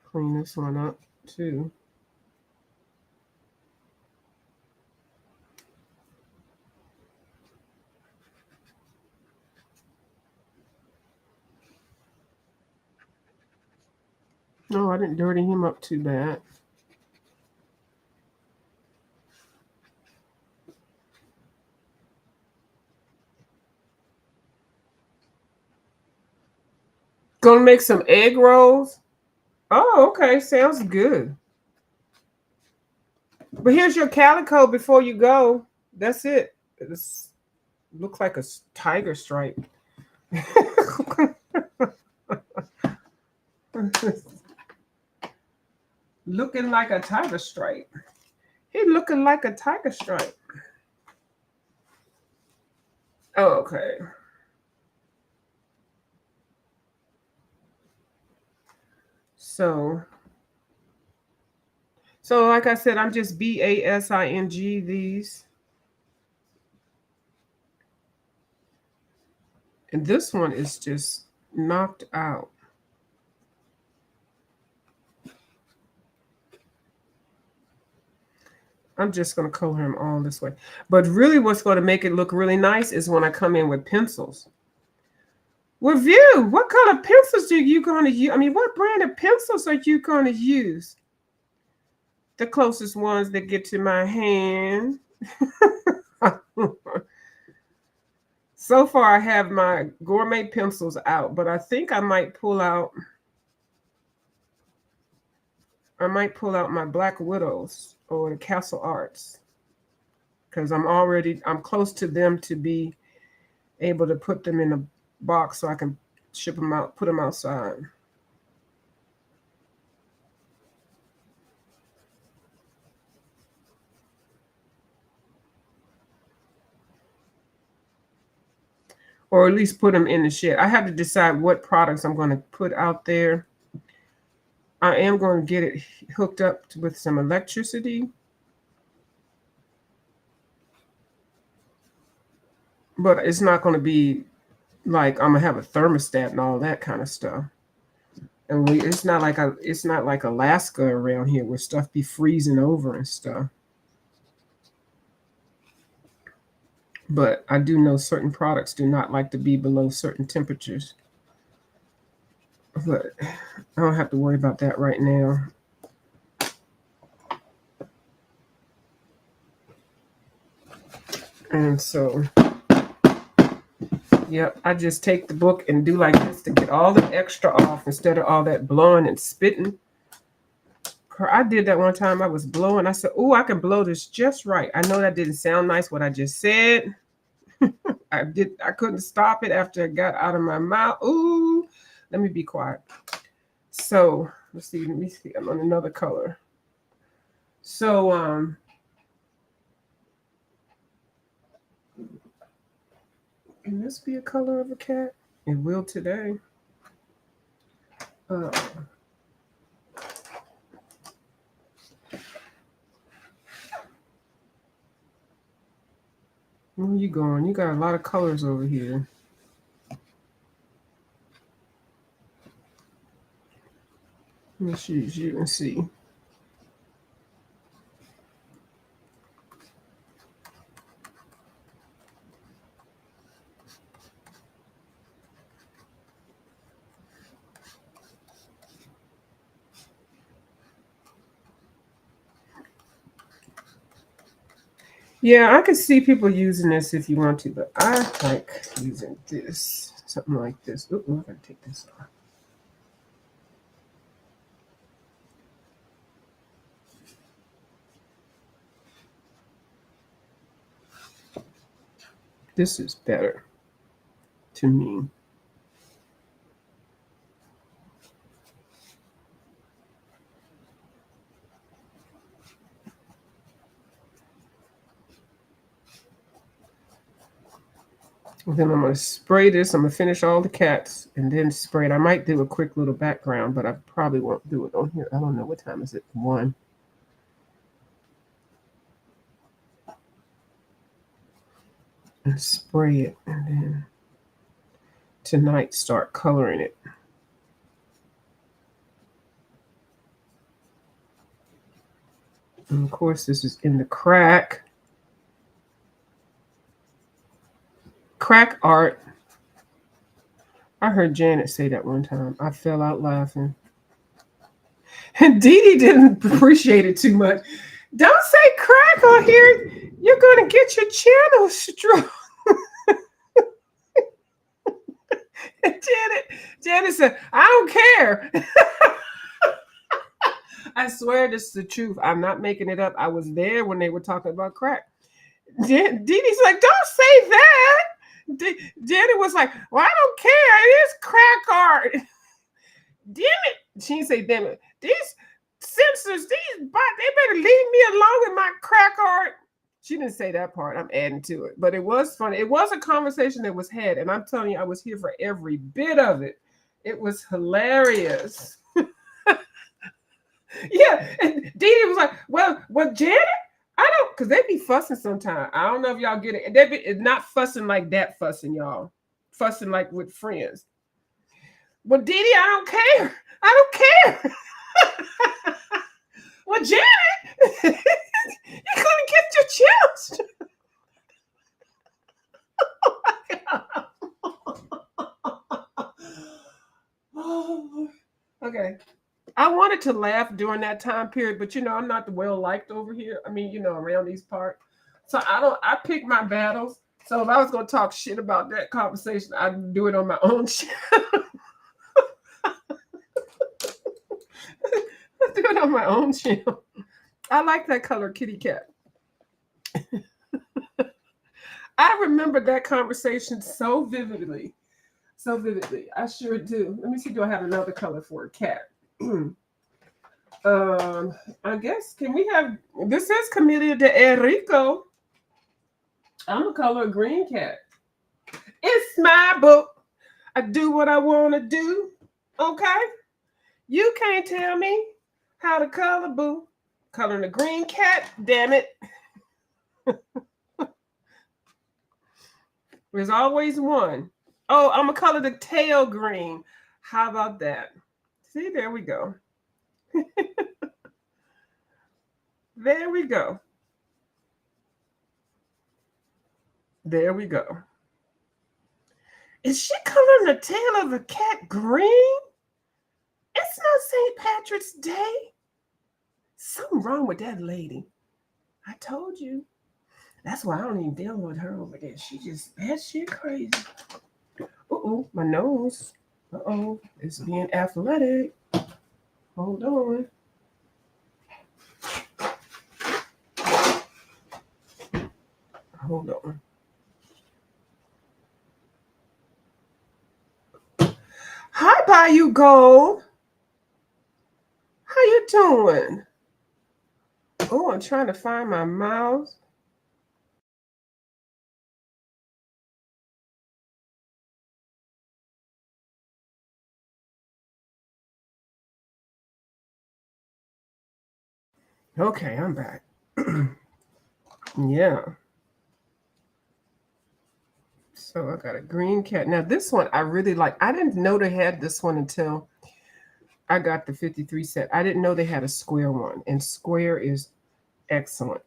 Clean this one up too. No, I didn't dirty him up too bad. Gonna make some egg rolls. Oh, okay. Sounds good. But here's your calico before you go. That's it. It's looks like a tiger stripe. Looking like a tiger stripe. He looking like a tiger stripe. Oh, okay. So like I said, I'm just BASING these. And this one is just knocked out. I'm just going to color him all this way. But really what's going to make it look really nice is when I come in with pencils. Review, what color pencils are you going to use? I mean, what brand of pencils are you going to use? The closest ones that get to my hand. So far, I have my gourmet pencils out, but I think I might pull out my Black Widows or the Castle Arts because I'm close to them to be able to put them in a box so I can ship them out, put them outside. Or at least put them in the shed. I have to decide what products I'm going to put out there. I am going to get it hooked up with some electricity. But it's not going to be like I'm going to have a thermostat and all that kind of stuff. And it's not like Alaska around here where stuff be freezing over and stuff. But I do know certain products do not like to be below certain temperatures. But I don't have to worry about that right now. And so, yep, I just take the book and do like this to get all the extra off instead of all that blowing and spitting. I did that one time. I was blowing. I said, "Oh, I can blow this just right." I know that didn't sound nice what I just said. I couldn't stop it after it got out of my mouth. Ooh, let me be quiet. So let me see. I'm on another color. So can this be a color of a cat? It will today. Where you going? You got a lot of colors over here. Let me choose you and see. Yeah, I could see people using this if you want to, but I like using this, something like this. Ooh, I'm gonna take this off. This is better to me. Then I'm going to spray this. I'm going to finish all the cats and then spray it. I might do a quick little background, but I probably won't do it on here. I don't know. What time is it? 1. And spray it. And then tonight start coloring it. And of course, this is in the crack art. I heard Janet say that one time. I fell out laughing. And Dee Dee didn't appreciate it too much. Don't say crack on here. You're going to get your channel strong. Janet said, I don't care. I swear this is the truth. I'm not making it up. I was there when they were talking about crack. Dee Dee's like, don't say that. Janet was like, well, I don't care. It is crack art. Damn it. She didn't say damn it. These censors, they better leave me alone with my crack art. She didn't say that part. I'm adding to it. But it was funny. It was a conversation that was had. And I'm telling you, I was here for every bit of it. It was hilarious. Yeah. And Dee Dee was like, well, Janet, I don't, because they be fussing sometimes. I don't know if y'all get it. They be it's not fussing like that fussing, y'all. Fussing like with friends. Well, Dee Dee, I don't care. I don't care. Well, Janet, you couldn't get your chips. Oh my God. Oh, okay. I wanted to laugh during that time period, but I'm not the well liked over here. I mean, around these parts. So I pick my battles. So if I was gonna talk shit about that conversation, I'd do it on my own channel. I'd do it on my own channel. I like that color kitty cat. I remember that conversation so vividly. So vividly. I sure do. Let me see, do I have another color for a cat? I guess, can we have, this is Camellia de Enrico. I'm a color green cat. It's my book. I do what I want to do. Okay? You can't tell me how to color, boo. Coloring a green cat, damn it. There's always one. Oh, I'm going to color the tail green. How about that? See, there we go. There we go. There we go. Is she coloring the tail of a cat green? It's not St. Patrick's Day. Something wrong with that lady. I told you. That's why I don't even deal with her over there. She just batshit crazy. Uh-oh, my nose. Uh-oh, it's being athletic. Hold on. Hold on. Hi, Bayou Gold. How you doing? Oh, I'm trying to find my mouse. Okay, I'm back. Yeah. So I got a green cat. Now this one I really like. I didn't know they had this one until I got the 53 set. I didn't know they had a square one, and square is excellent.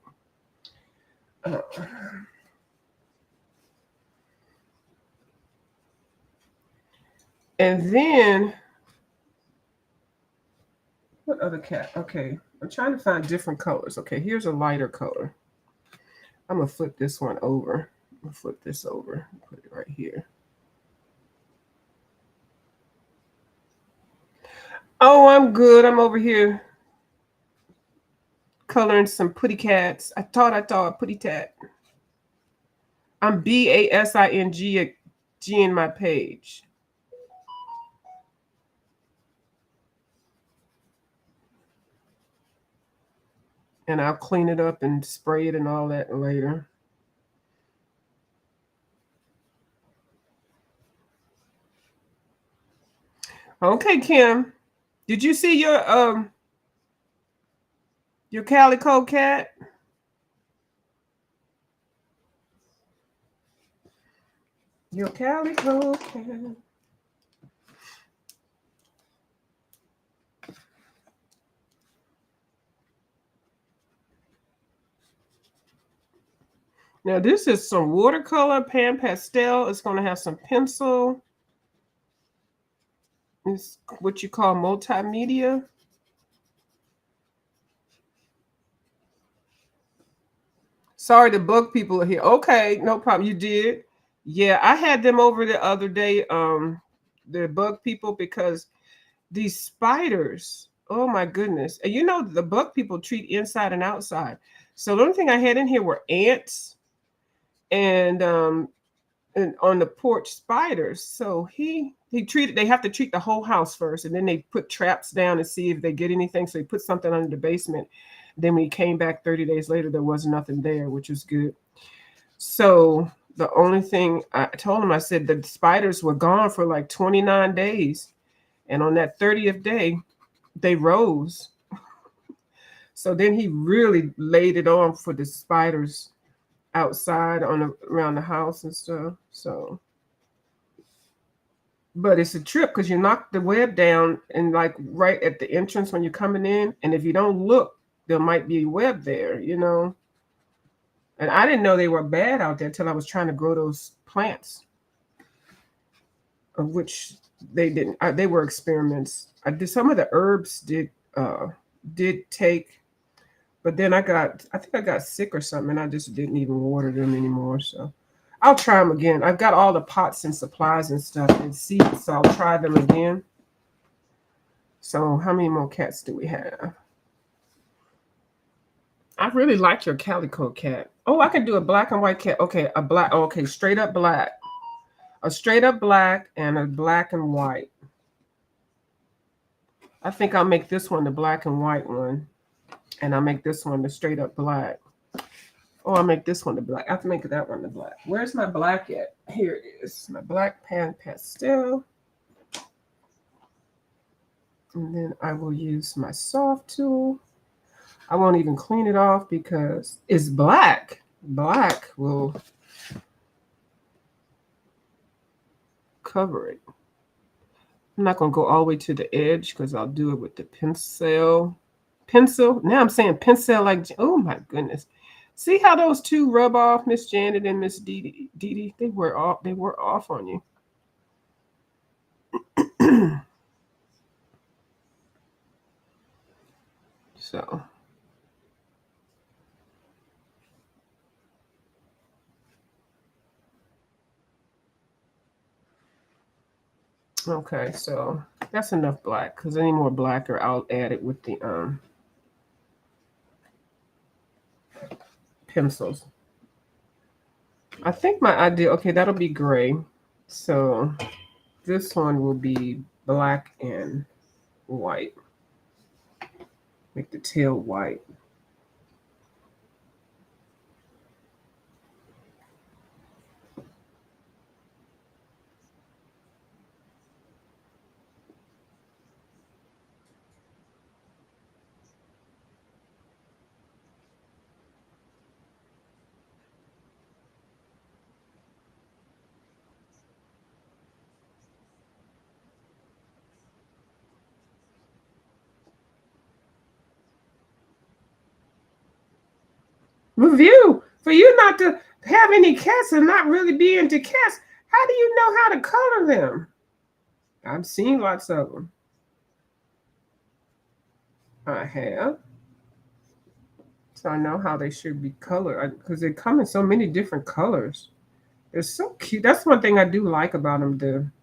And then what other cat? Okay, I'm trying to find different colors. Okay, here's a lighter color. I'm gonna flip this one over. I'm gonna flip this over. Put it right here. Oh, I'm good. I'm over here coloring some putty cats. I thought a putty tat. I'm BASING in my page. And I'll clean it up and spray it and all that later. Okay, Kim. Did you see your calico cat? Your calico cat. Now this is some watercolor Pan Pastel. It's going to have some pencil. It's what you call multimedia. Sorry, the bug people are here. Okay, no problem. You did. Yeah, I had them over the other day. the bug people because these spiders, oh my goodness. And you know, the bug people treat inside and outside. So the only thing I had in here were ants and on the porch spiders. So he treated, they have to treat the whole house first, and then they put traps down and see if they get anything. So he put something under the basement. Then when he came back 30 days later, there was nothing there, which was good. So the only thing I told him, I said the spiders were gone for like 29 days. And on that 30th day, they rose. So then he really laid it on for the spiders outside around the house and stuff. So, but it's a trip because you knock the web down and like right at the entrance when you're coming in, and if you don't look, there might be a web there, you know. And I didn't know they were bad out there till I was trying to grow those plants, of which they didn't. They were experiments. I did some of the herbs did take, but then I think I got sick or something, and I just didn't even water them anymore. So I'll try them again. I've got all the pots and supplies and stuff and seeds, so I'll try them again. So how many more cats do we have? I really like your calico cat. Oh, I can do a black and white cat. Okay, a black. Oh, okay, straight up black. A straight up black and a black and white. I think I'll make this one the black and white one. And I'll make this one the straight up black. Oh, I'll make this one the black. I have to make that one the black. Where's my black at? Here it is. My black Pan Pastel. And then I will use my soft tool. I won't even clean it off because it's black. Black will cover it. I'm not going to go all the way to the edge because I'll do it with the pencil. Now I'm saying pencil like, oh my goodness. See how those two rub off, Miss Janet and Miss Dee Dee? They were off on you. So. Okay, so that's enough black because any more blacker I'll add it with the pencils. I think my idea, okay, that'll be gray. So this one will be black and white. Make the tail white. Review for you not to have any cats and not really be into cats. How do you know how to color them? I've seen lots of them. I have. So I know how they should be colored because they come in so many different colors. They're so cute. That's one thing I do like about them.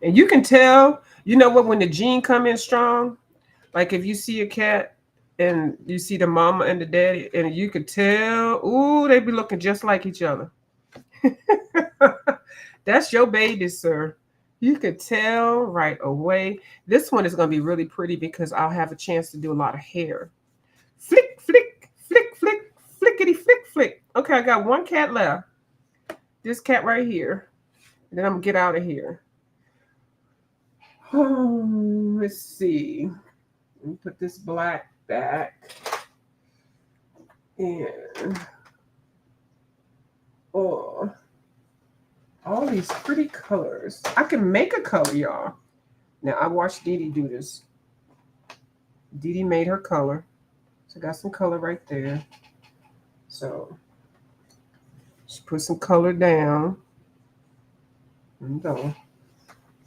And you can tell, you know what, when the gene come in strong, like if you see a cat and you see the mama and the daddy, and you could tell, ooh, they be looking just like each other. That's your baby, sir. You could tell right away. This one is going to be really pretty because I'll have a chance to do a lot of hair. Flick, flick, flick, flick, flickety, flick, flick. Okay, I got one cat left. This cat right here. And then I'm going to get out of here. Let's see. Let me put this black back. And oh, all these pretty colors. I can make a color, y'all. Now, I watched Dee Dee do this. Dee Dee made her color. So I got some color right there. So she put some color down. And go.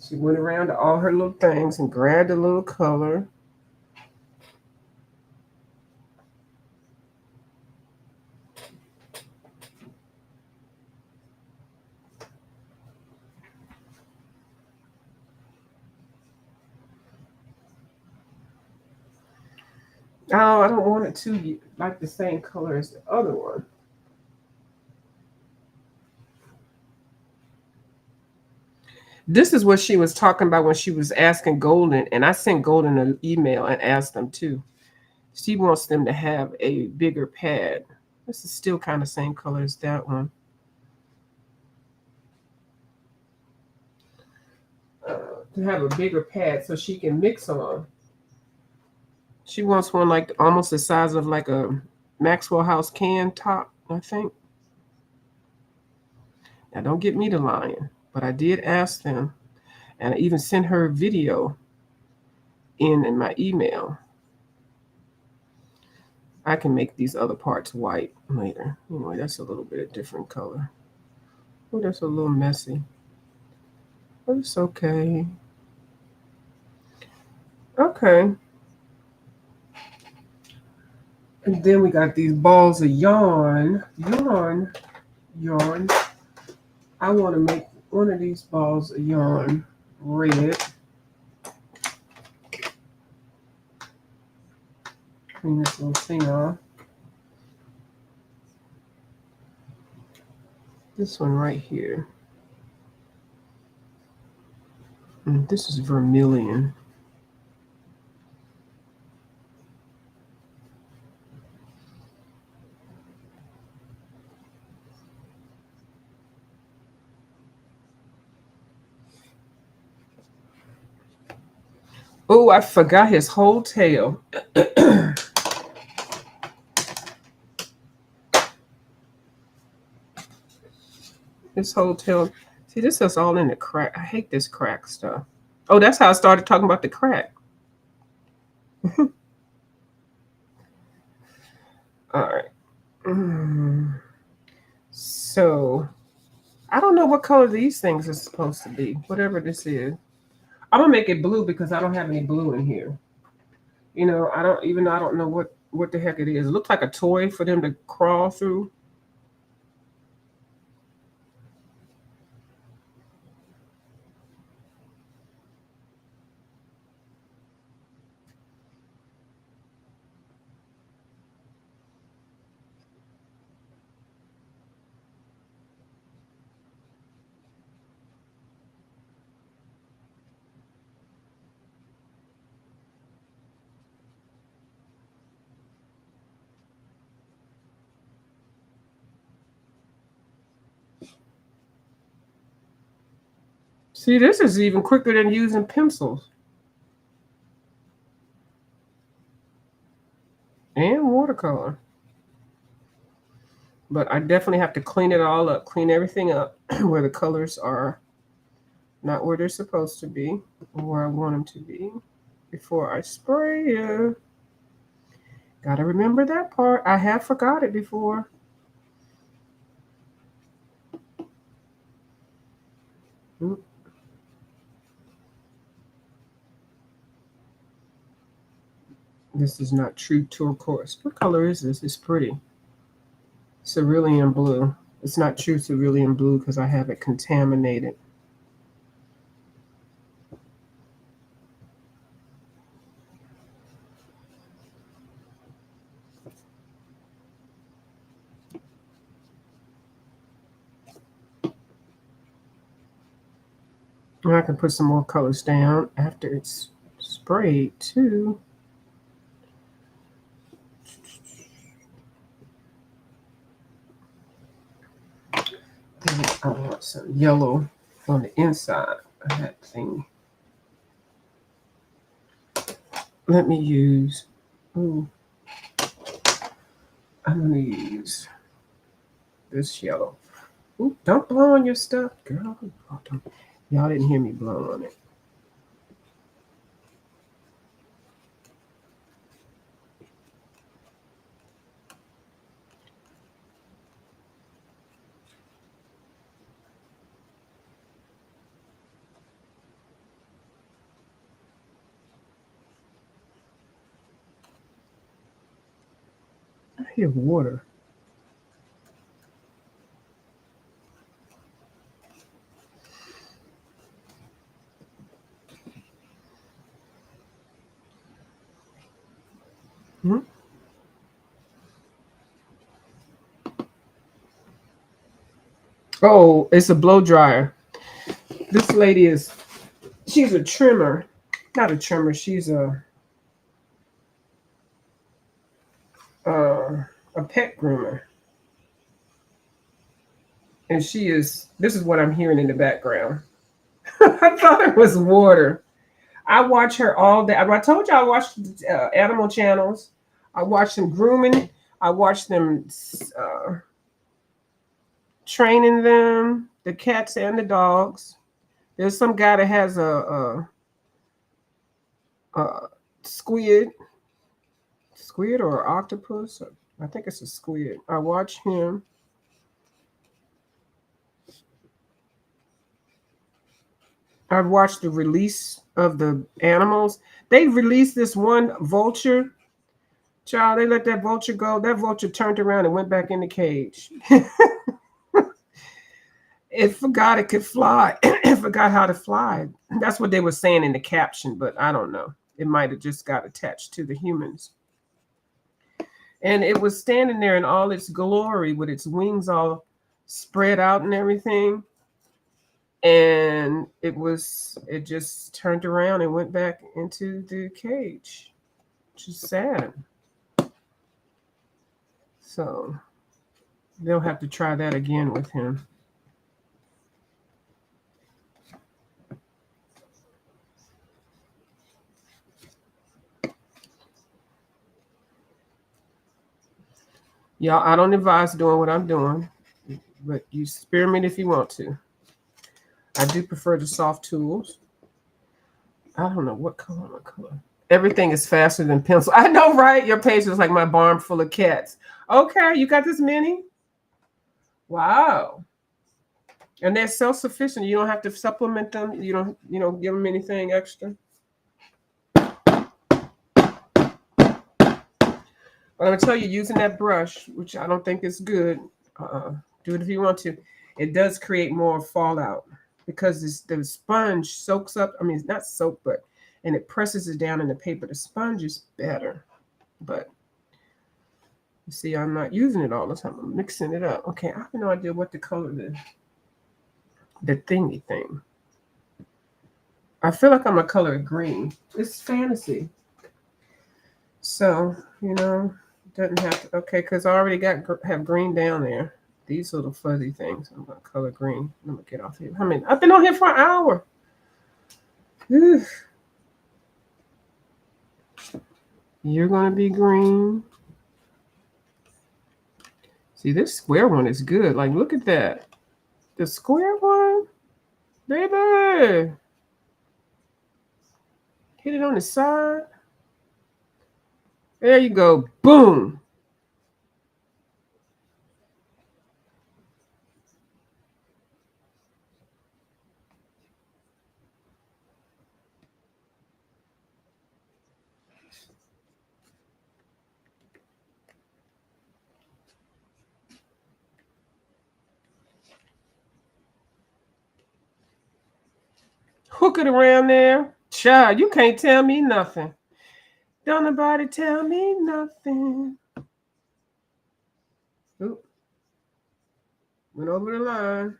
She went around to all her little things and grabbed a little color. Oh, I don't want it to like the same color as the other one. This is what she was talking about when she was asking Golden, and I sent Golden an email and asked them too. She wants them to have a bigger pad. This is still kind of same color as that one. To have a bigger pad so she can mix on. She wants one like almost the size of like a Maxwell House can top, I think. Now don't get me to lying, but I did ask them, and I even sent her a video in my email. I can make these other parts white later. Anyway, that's a little bit of different color. Oh, that's a little messy, but it's okay. Okay. And then we got these balls of yarn. I want to make one of these balls of yarn red. Clean this little thing off. This one right here. And this is vermilion. Oh, I forgot his whole tail. His whole tail. See, this is all in the crack. I hate this crack stuff. Oh, that's how I started talking about the crack. All right. So, I don't know what color these things are supposed to be. Whatever this is. I'm gonna make it blue because I don't have any blue in here. You know, I don't even though I don't know what the heck it is. It looks like a toy for them to crawl through. See, this is even quicker than using pencils and watercolor. But I definitely have to clean it all up, clean everything up where the colors are not where they're supposed to be, or where I want them to be before I spray it. Gotta remember that part. I have forgot it before. Oop. This is not true turquoise. What color is this? It's pretty. Cerulean blue. It's not true cerulean blue because I have it contaminated. And I can put some more colors down after it's sprayed too. And I want some yellow on the inside of that thing. Let me use, ooh, I'm gonna use this yellow. Ooh, don't blow on your stuff, girl. Oh, y'all didn't hear me blow on it. I hear water. Hmm. Oh, it's a blow dryer. This lady she's a trimmer. Not a trimmer, she's a pet groomer. And this is what I'm hearing in the background. I thought it was water. I watch her all day. I told you I watched animal channels. I watch them grooming. I watch them training them, the cats and the dogs. There's some guy that has a squid or octopus. I think it's a squid. I watch him. I've watched the release of the animals. They released this one vulture. Child, they let that vulture go. That vulture turned around and went back in the cage. It forgot it could fly. It forgot how to fly. That's what they were saying in the caption, but I don't know. It might have just got attached to the humans. And it was standing there in all its glory with its wings all spread out and everything. And it just turned around and went back into the cage, which is sad. So they'll have to try that again with him. Y'all, I don't advise doing what I'm doing, but you experiment if you want to. I do prefer the soft tools. I don't know what color. Everything is faster than pencil. I know, right? Your page is like my barn full of cats. Okay, you got this many? Wow. And they're self-sufficient. You don't have to supplement them. You don't give them anything extra. But I'm gonna tell you, using that brush, which I don't think is good, do it if you want to. It does create more fallout because the sponge soaks up. I mean, it's not soak, but and it presses it down in the paper. The sponge is better, but you see, I'm not using it all the time. I'm mixing it up. Okay, I have no idea what the color is. The thingy thing. I feel like I'm gonna color it green. It's fantasy. So, doesn't have to. Okay, because I already have green down there. These little fuzzy things. I'm gonna color green. I'm gonna get off here. I mean, I've been on here for an hour. Whew. You're gonna be green. See, this square one is good. Like, look at that. The square one, baby. Hit it on the side. There you go. Boom. Hook it around there. Child, you can't tell me nothing. Don't nobody tell me nothing. Oop. Went over the line.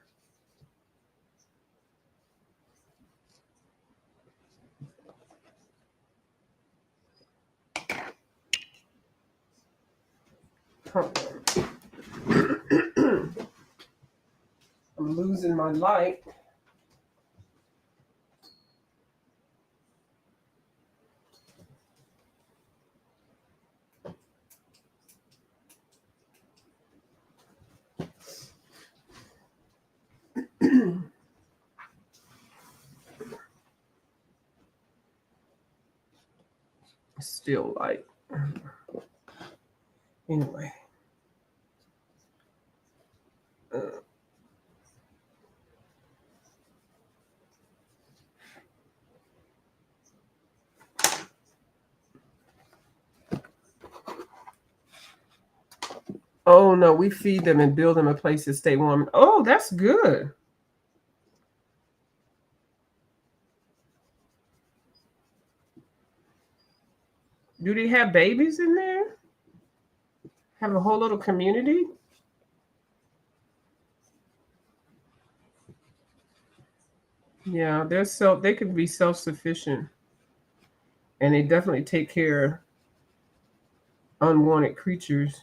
I'm losing my light. Still light. Anyway. Oh no, we feed them and build them a place to stay warm. Oh, that's good. Do they have babies in there? Have a whole little community. Yeah, they can be self-sufficient, and they definitely take care of unwanted creatures.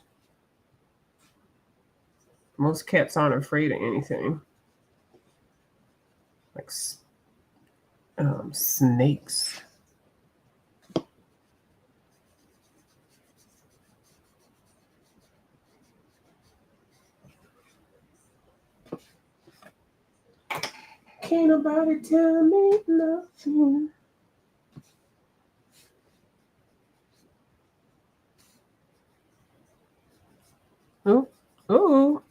Most cats aren't afraid of anything, like snakes. Can't nobody tell me nothing. Oh, oh,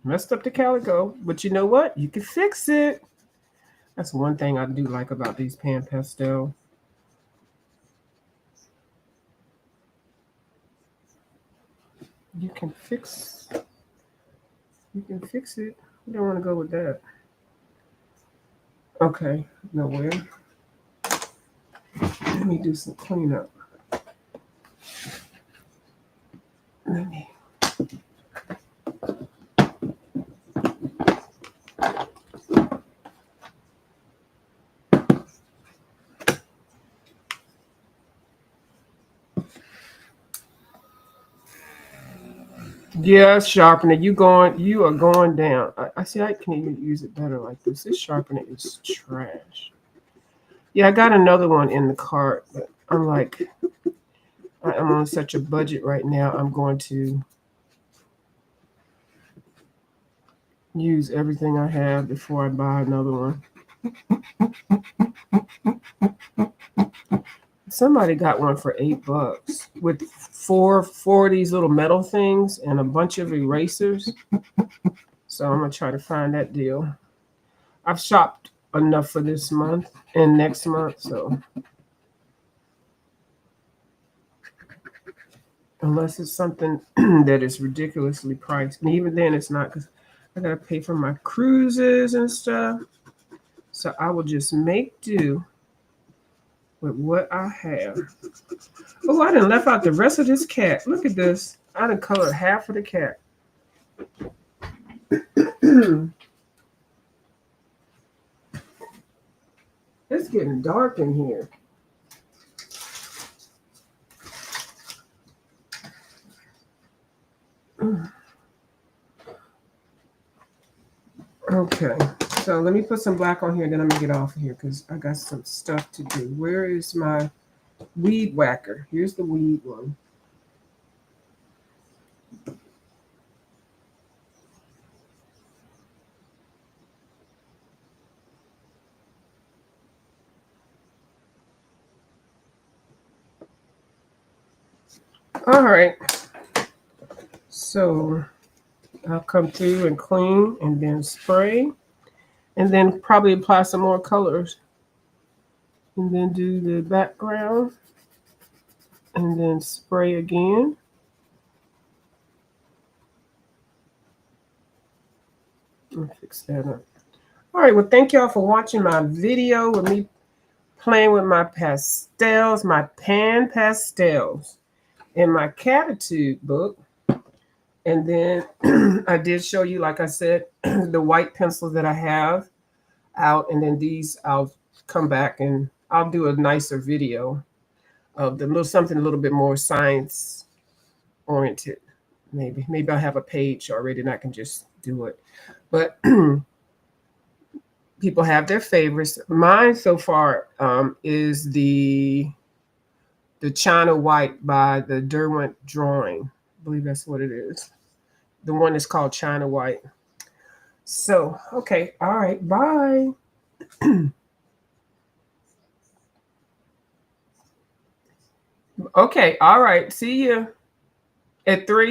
messed up the calico, but you know what? You can fix it. That's one thing I do like about these Pan Pastel. You can fix. You can fix it. You don't want to go with that. Okay, nowhere. Let me do some cleanup. Let me. Yeah, sharpen it. You are going down. I see. I can even use it better like this. This sharpener is trash. Yeah, I got another one in the cart, but I'm like, I'm on such a budget right now. I'm going to use everything I have before I buy another one. Somebody got one for $8 with four of these little metal things and a bunch of erasers. So I'm gonna try to find that deal. I've shopped enough for this month and next month, so unless it's something that is ridiculously priced, and even then it's not because I gotta pay for my cruises and stuff. So I will just make do with what I have. Oh, I done left out the rest of this cat. Look at this. I done colored half of the cat. It's getting dark in here. Okay, so let me put some black on here, then I'm gonna get off of here because I got some stuff to do. Where is my weed whacker? Here's the weed one. All right, so I'll come through and clean and then spray and then probably apply some more colors and then do the background and then spray again. I'll fix that up. All right, well, thank y'all for watching my video with me playing with my pastels, my Pan Pastels in my Catitude book. And then I did show you, like I said, the white pencils that I have out. And then these, I'll come back and I'll do a nicer video of the little something a little bit more science oriented. Maybe I'll have a page already and I can just do it. But people have their favorites. Mine so far is the China White by the Derwent Drawing. I believe that's what it is. The one is called China White. So, okay. All right. Bye. Okay. All right. See you at 3.